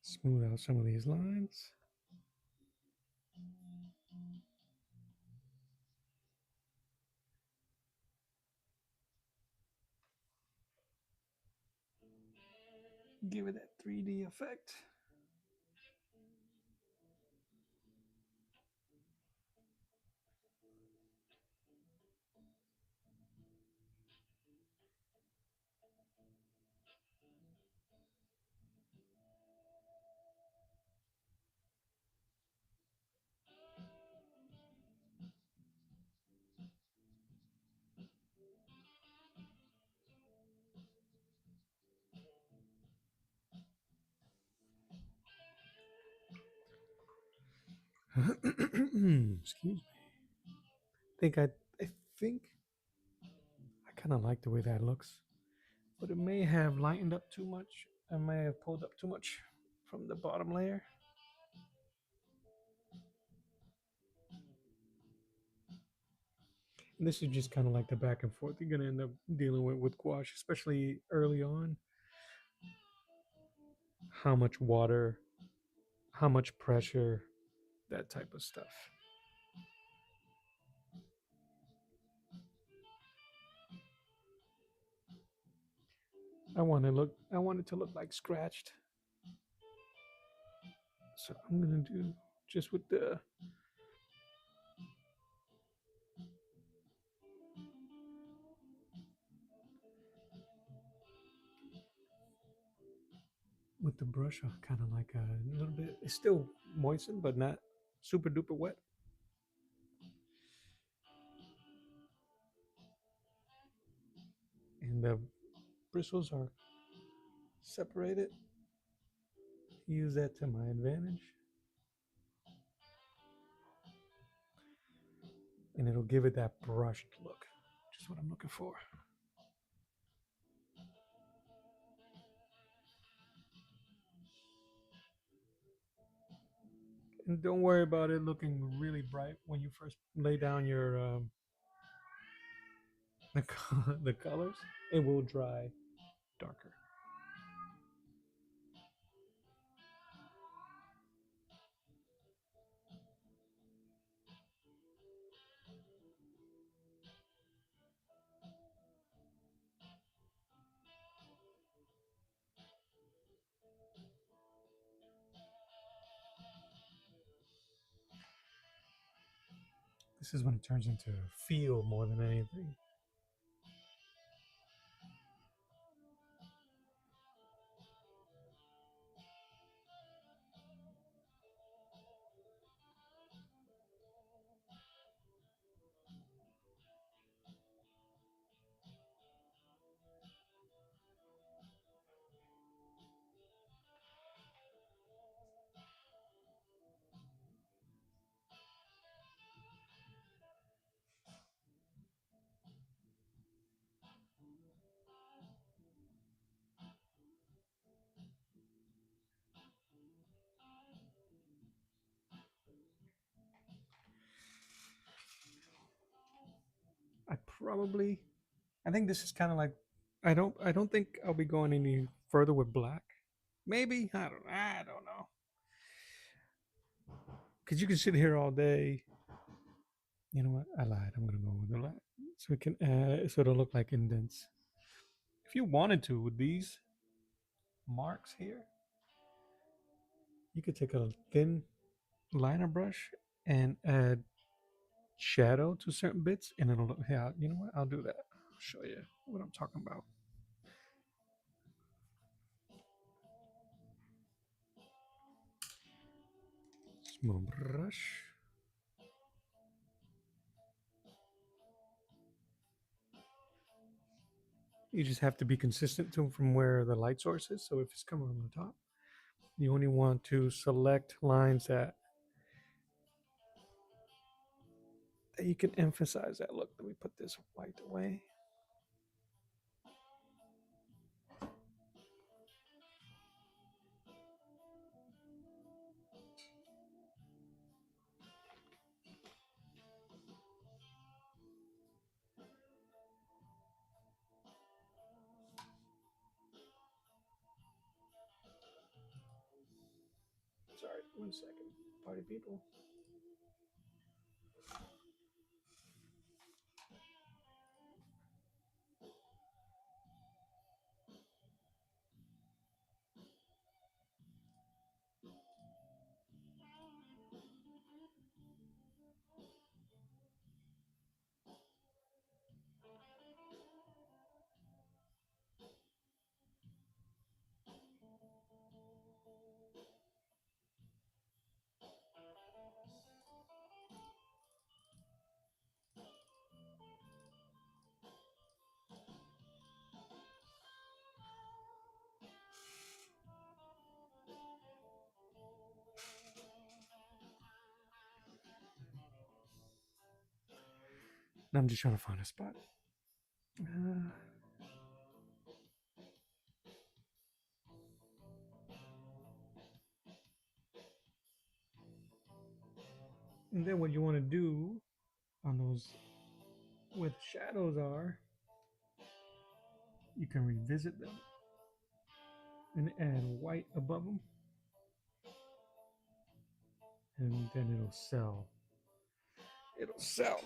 Smooth out some of these lines. Give it that 3D effect. Excuse me. Think I, I think I kind of like the way that looks, but it may have lightened up too much. I may have pulled up too much from the bottom layer. And this is just kind of like the back and forth you're gonna end up dealing with gouache, especially early on. How much water, how much pressure, that type of stuff. I want it to look like scratched. So I'm gonna do just with the brush, kind of like a little bit. It's still moistened, but not super duper wet. And the bristles are separated. Use that to my advantage, and it'll give it that brushed look, which is what I'm looking for. And don't worry about it looking really bright when you first lay down your the colors. It will dry darker. This is when it turns into feel more than anything. I probably, I think this is kind of like, I don't think I'll be going any further with black. Maybe I don't know. because you can sit here all day. You know what? I lied. I'm gonna go with the light, so we can add so it'll look like indents. If you wanted to, with these marks here, you could take a thin liner brush and add shadow to certain bits, and it'll look. Yeah, you know what? I'll do that. I'll show you what I'm talking about. Small brush. You just have to be consistent to from where the light source is. So if it's coming from the top, you only want to select lines that you can emphasize that look. Let me put this white away. Sorry, 1 second. Party people. I'm just trying to find a spot. Uh, and then what you want to do on those where the shadows are, you can revisit them and add white above them, and then it'll sell. It'll sell.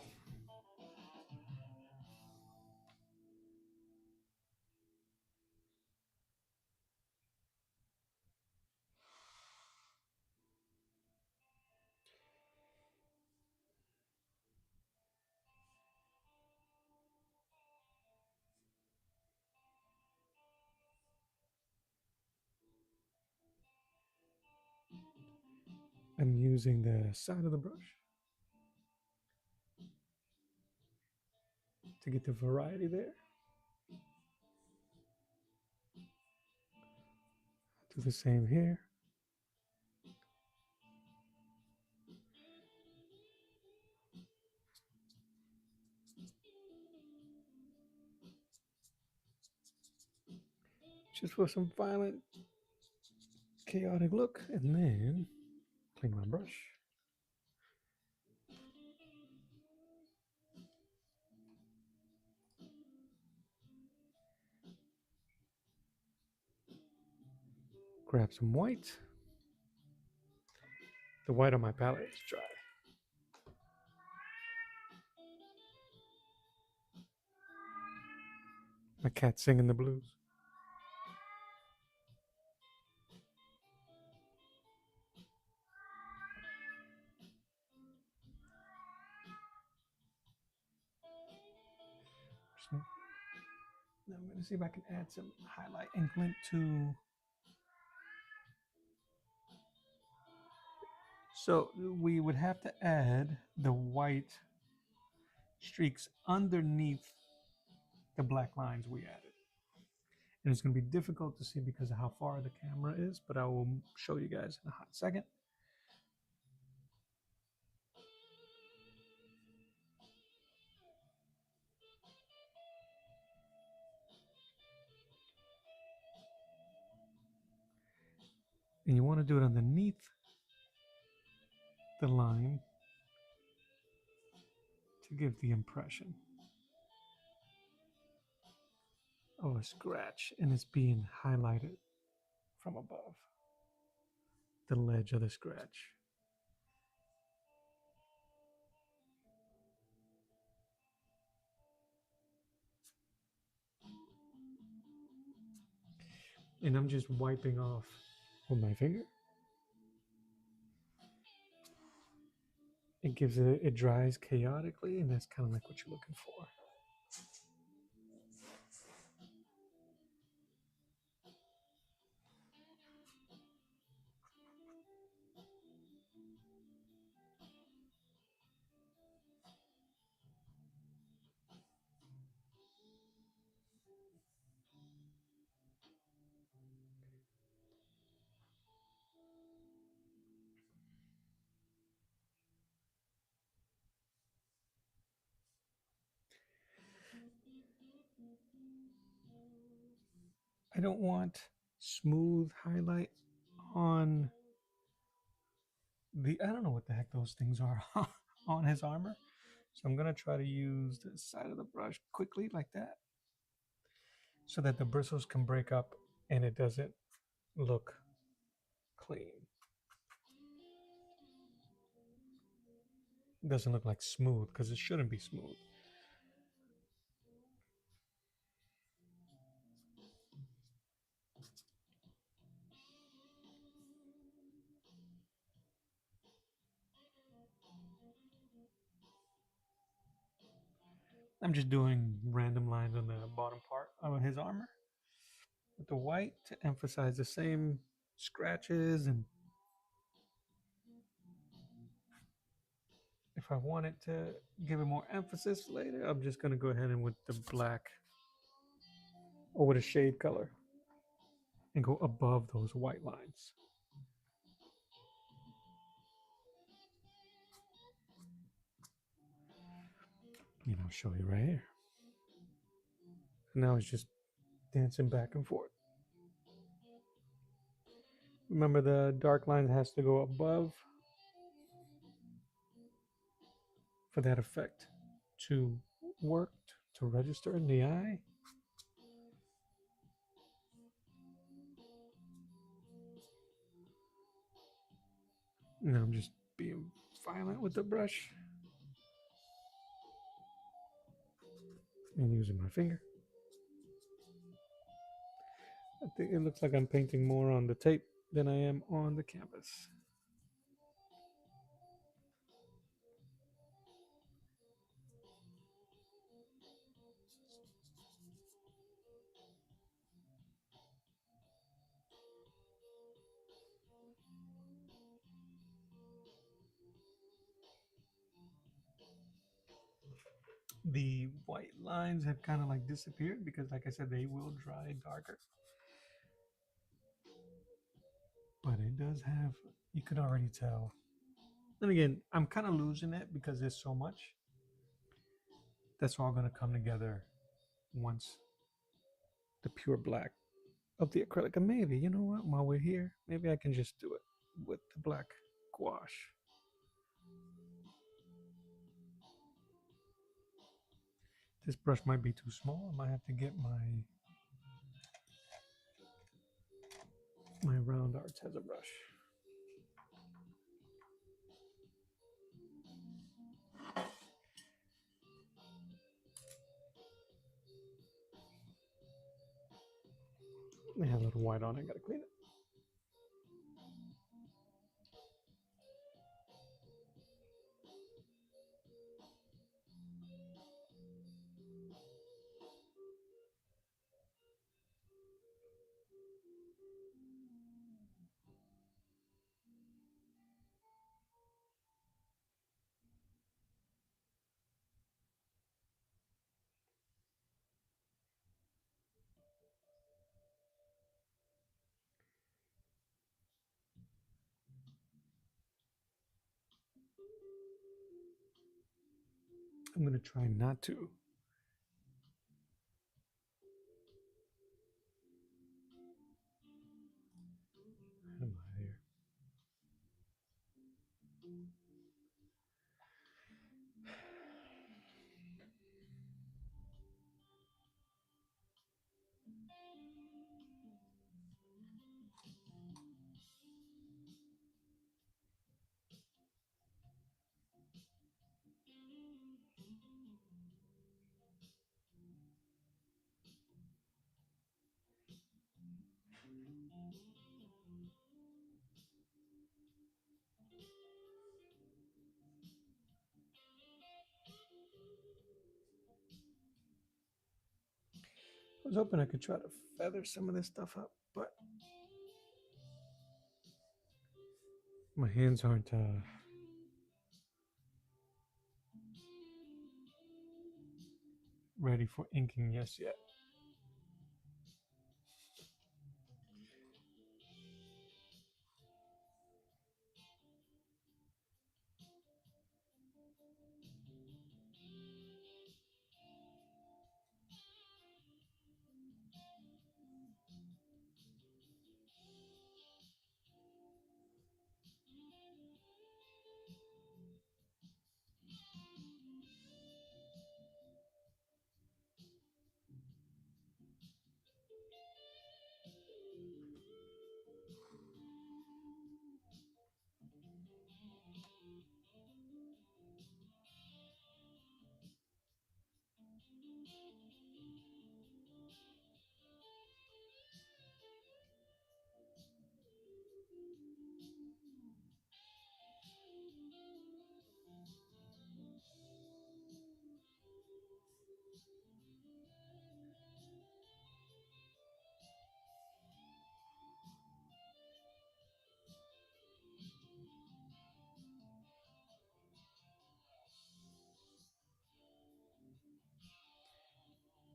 I'm using the side of the brush to get the variety there. Do the same here. Just for some violent, chaotic look, and then clean my brush. Grab some white. The white on my palette is dry. My cat's singing the blues. Now I'm going to see if I can add some highlight and glint to. So we would have to add the white streaks underneath the black lines we added. And it's going to be difficult to see because of how far the camera is, but I will show you guys in a hot second. And you want to do it underneath the line to give the impression of a scratch, and it's being highlighted from above the ledge of the scratch. And I'm just wiping off with my finger. It dries chaotically, and that's kind of like what you're looking for. I don't want smooth highlight on I don't know what the heck those things are on his armor. So I'm gonna try to use the side of the brush quickly like that so that the bristles can break up and it doesn't look clean. It doesn't look like smooth because it shouldn't be smooth. I'm just doing random lines on the bottom part of his armor with the white to emphasize the same scratches. And if I wanted to give it more emphasis later, I'm just going to go ahead and with the black or with a shade color and go above those white lines. I'll show you right here. Now it's just dancing back and forth. Remember, the dark line has to go above for that effect to work, to register in the eye. Now I'm just being violent with the brush and using my finger. I think it looks like I'm painting more on the tape than I am on the canvas. The white lines have kind of like disappeared because, like I said, they will dry darker. But it does have, you could already tell. And again, I'm kind of losing it because there's so much. That's all going to come together once the pure black of the acrylic. And maybe, you know what, while we're here, maybe I can just do it with the black gouache. This brush might be too small. I might have to get my round arts as a brush. I have a little white on it, gotta clean it. I'm gonna try not to. What am I here? I was hoping I could try to feather some of this stuff up, but my hands aren't ready for inking yet.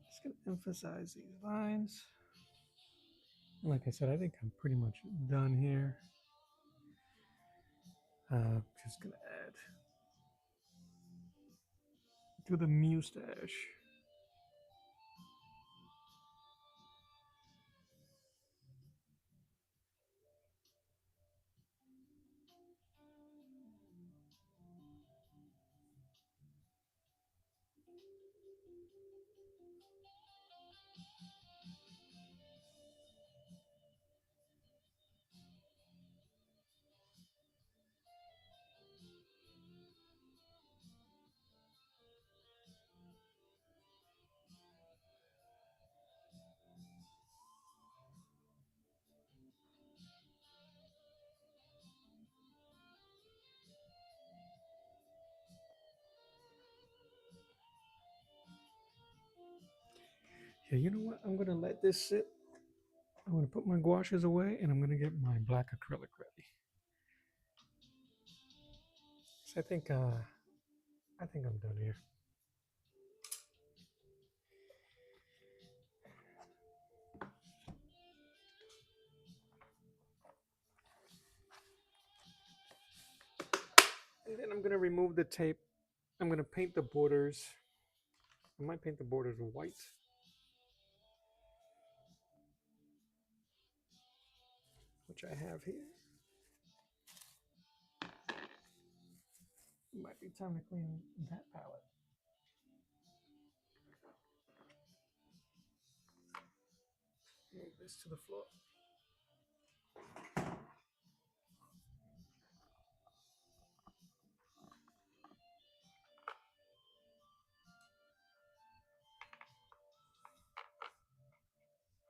Just gonna emphasize these lines. Like I said, I think I'm pretty much done here. Just gonna add to the mustache. Yeah, you know what? I'm gonna let this sit. I'm gonna put my gouaches away, and I'm gonna get my black acrylic ready. So I think I'm done here. And then I'm gonna remove the tape. I'm gonna paint the borders. I might paint the borders white. Which I have here. Might be time to clean that palette. Move this to the floor.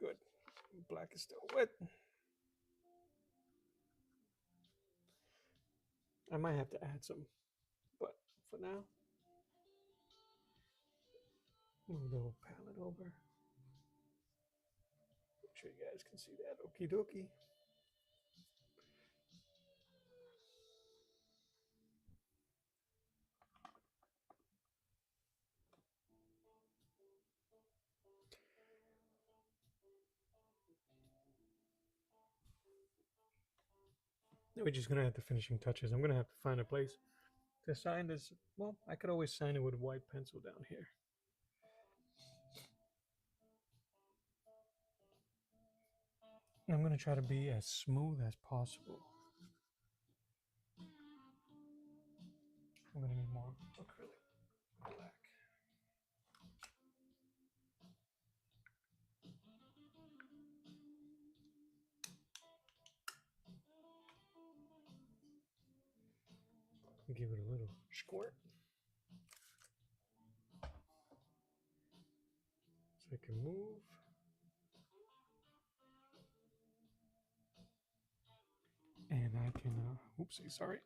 Good. Black is still wet. I might have to add some, but for now, move the whole palette over. Make sure you guys can see that. Okie dokie. Now we're just gonna add the finishing touches. I'm gonna have to find a place to sign this. Well, I could always sign it with a white pencil down here. I'm gonna try to be as smooth as possible. I'm gonna need more acrylic black. Give it a little squirt so it can move. And I can, oopsie, sorry.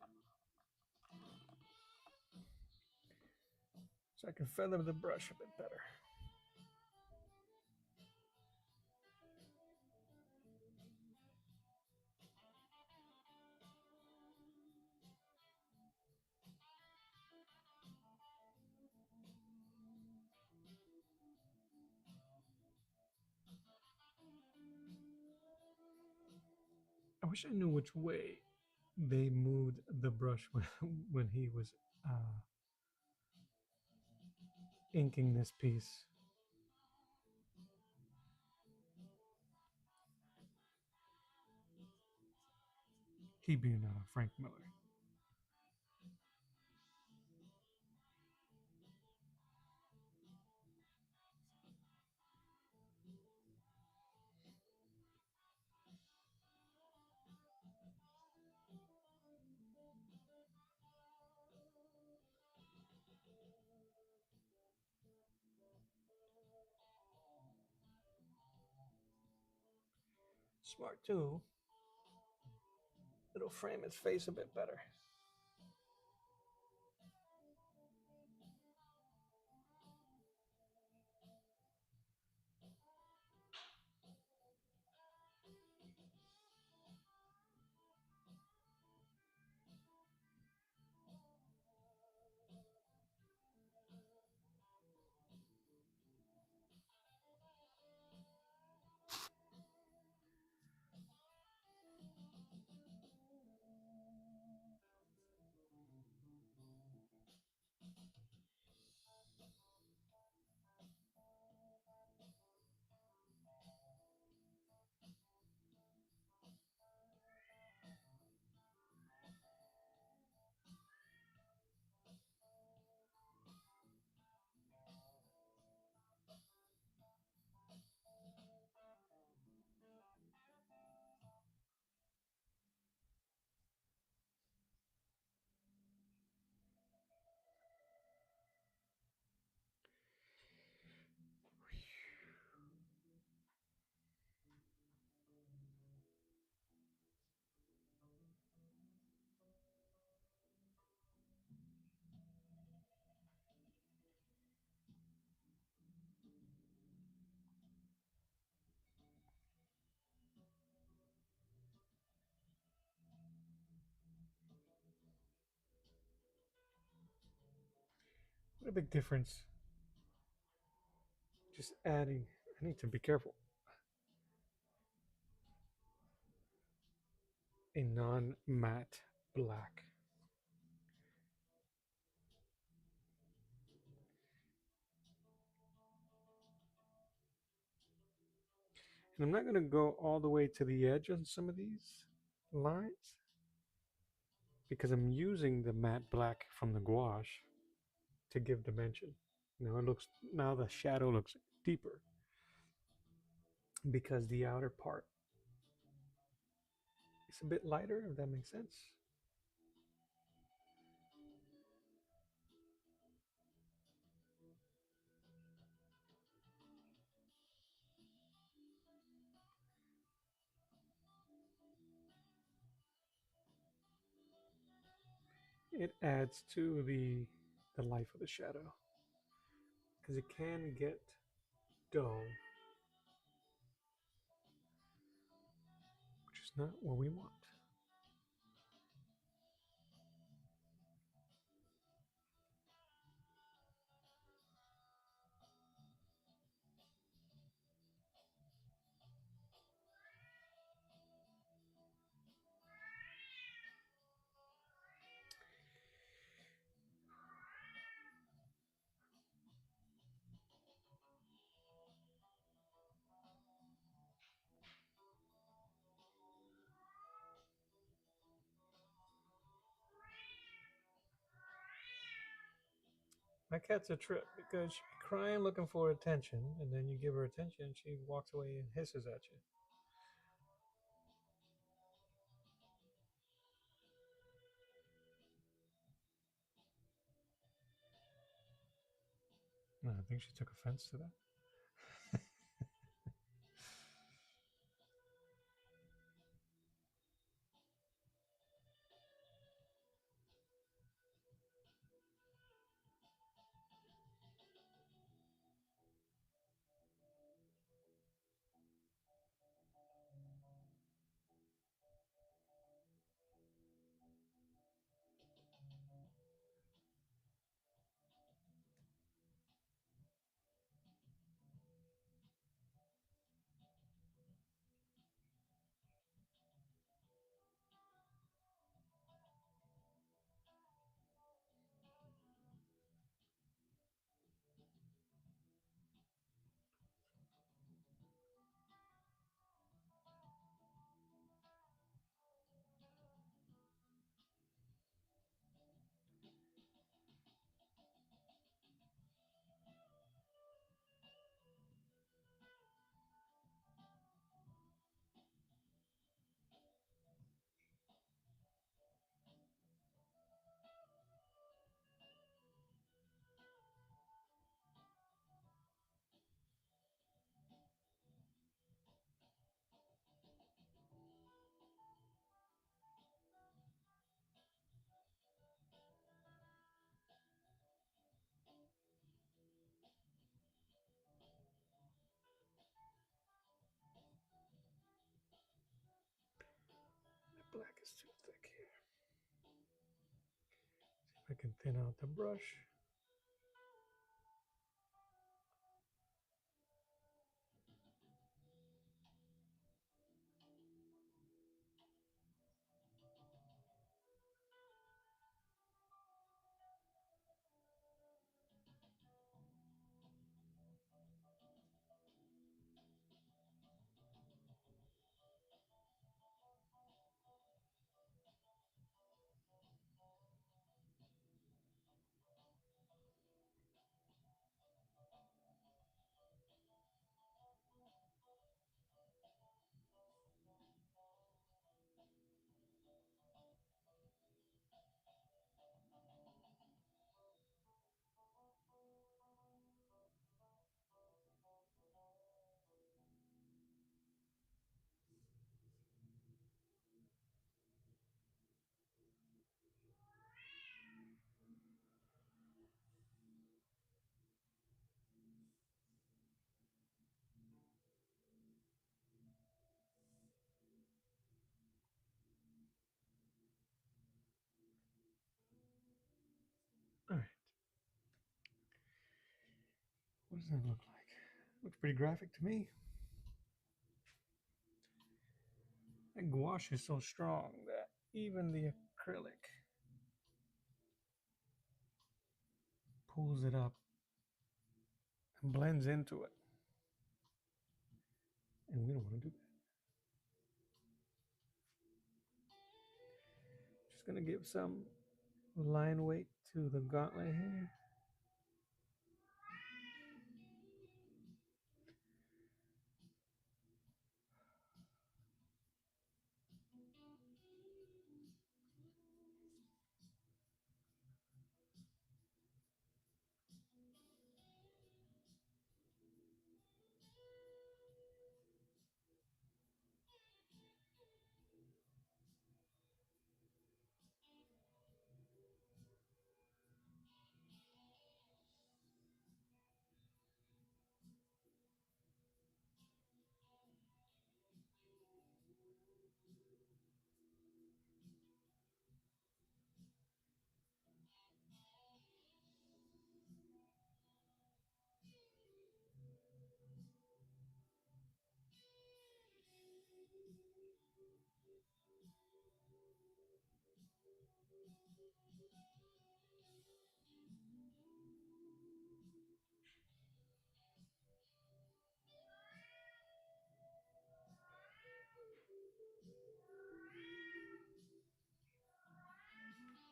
So I can feather the brush a bit better. wish I knew which way they moved the brush when, when he was uh, inking this piece. He being Frank Miller. Smart too. It'll frame its face a bit better. What a big difference. Just adding. I need to be careful. A non-matte black. And I'm not going to go all the way to the edge on some of these lines because I'm using the matte black from the gouache to give dimension. Now the shadow looks deeper because the outer part is a bit lighter, if that makes sense. It adds to the life of the shadow because it can get dull, which is not what we want. My cat's a trip because she'll be crying looking for attention, and then you give her attention, and she walks away and hisses at you. No, I think she took offense to that. can thin out the brush. All right. What does that look like? Looks pretty graphic to me. That gouache is so strong that even the acrylic pulls it up and blends into it. And we don't want to do that. Just going to give some line weight to the gauntlet here.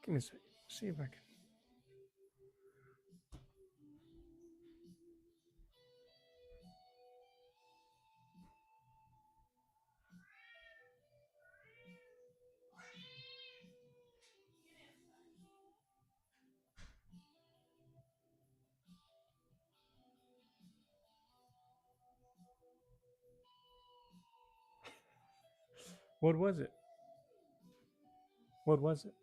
Give me a second. See if I can. What was it? What was it?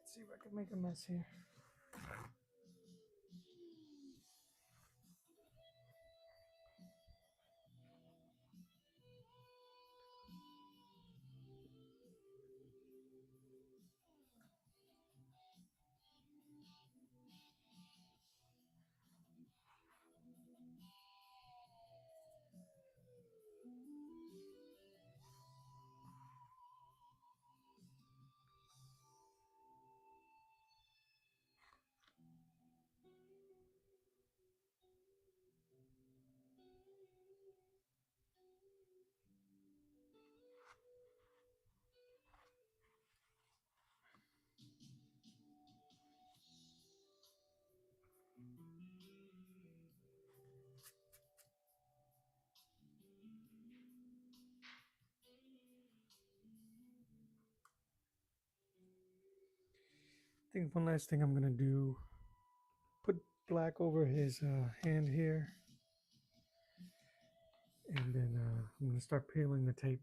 Let's see if I can make a mess here. think one last thing I'm gonna do, put black over his hand here, and then I'm gonna start peeling the tape.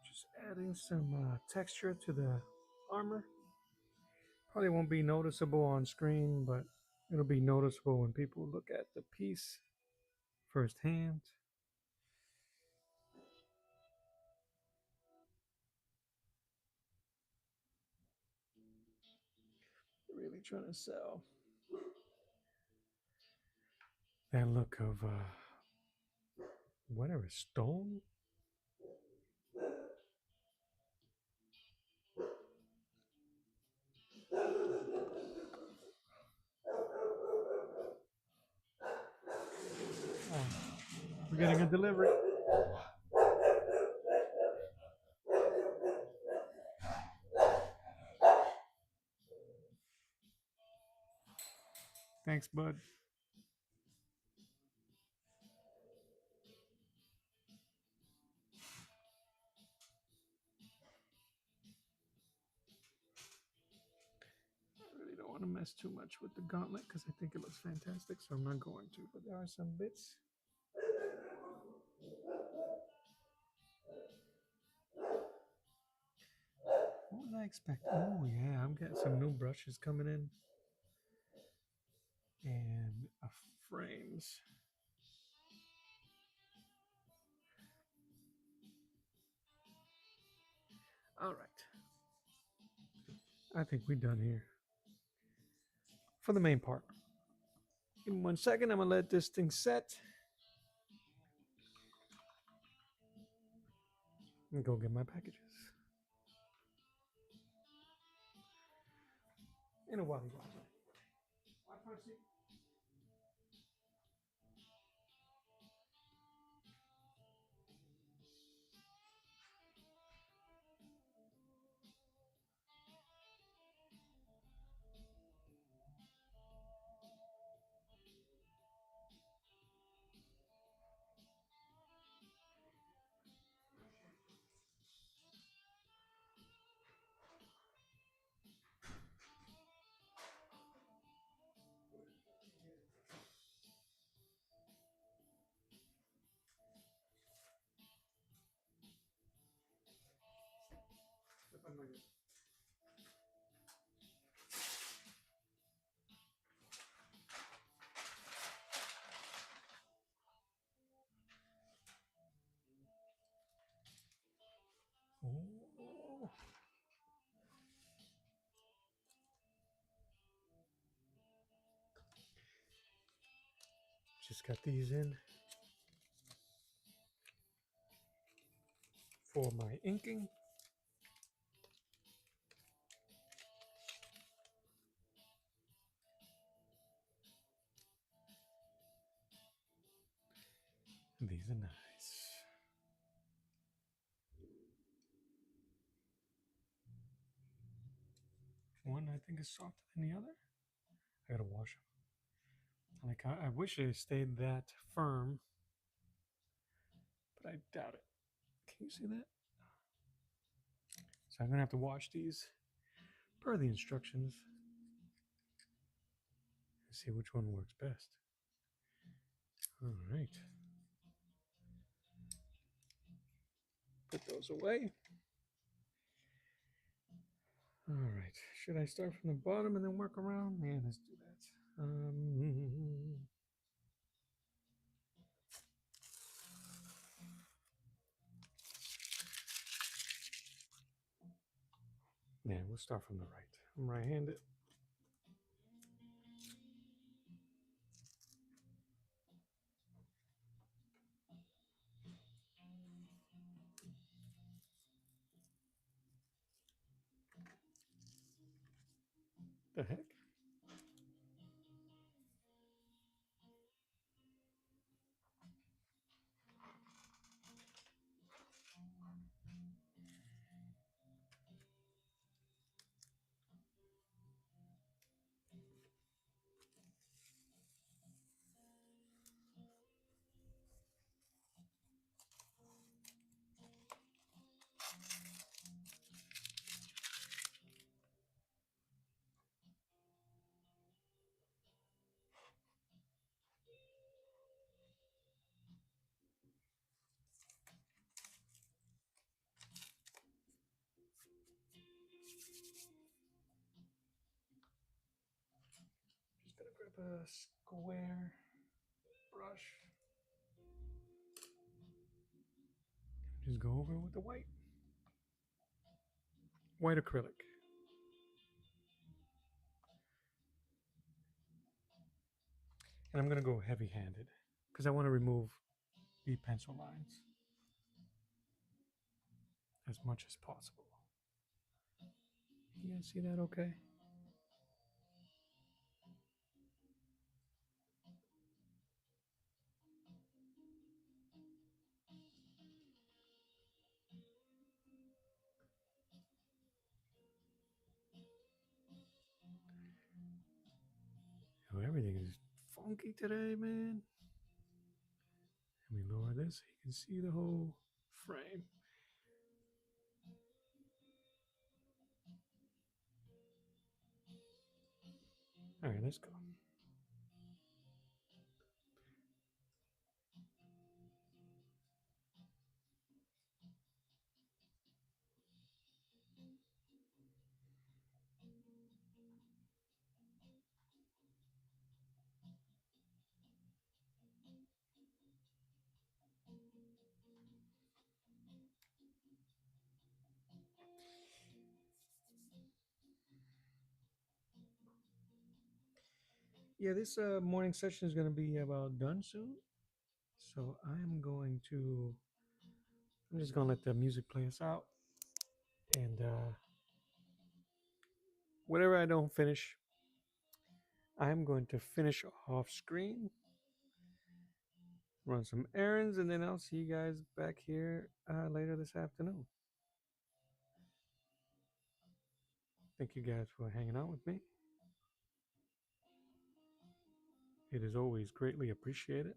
Just adding some texture to the armor. Probably won't be noticeable on screen, but it'll be noticeable when people look at the piece firsthand. Really trying to sell that look of whatever stone. Oh, we're getting a delivery. Thanks, bud. I really don't want to mess too much with the gauntlet because I think it looks fantastic, so I'm not going to. But there are some bits. What was I expecting? Oh yeah, I'm getting some new brushes coming in and frames. All right, I think we're done here for the main part. Give me 1 second. I'm gonna let this thing set and go get my packages. In a while, you guys. Oh, just got these in for my inking. These are nice. One I think is softer than the other. I gotta wash them. Like I wish they stayed that firm, but I doubt it. Can you see that? So I'm gonna have to wash these per the instructions and see which one works best. All right. Put those away. All right. Should I start from the bottom and then work around? Yeah, let's do that. Yeah, we'll start from the right. I'm right-handed. The heck? Just gonna grab a square brush. Just go over with the white acrylic. And I'm gonna go heavy-handed because I want to remove the pencil lines as much as possible. You guys see that okay? Oh, everything is funky today, man. Let me lower this so you can see the whole frame. All right, let's go. Yeah, this morning session is going to be about done soon. So I'm just going to let the music play us out. And whatever I don't finish, I'm going to finish off screen, run some errands, and then I'll see you guys back here later this afternoon. Thank you guys for hanging out with me. It is always greatly appreciated.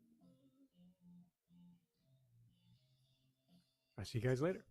I'll see you guys later.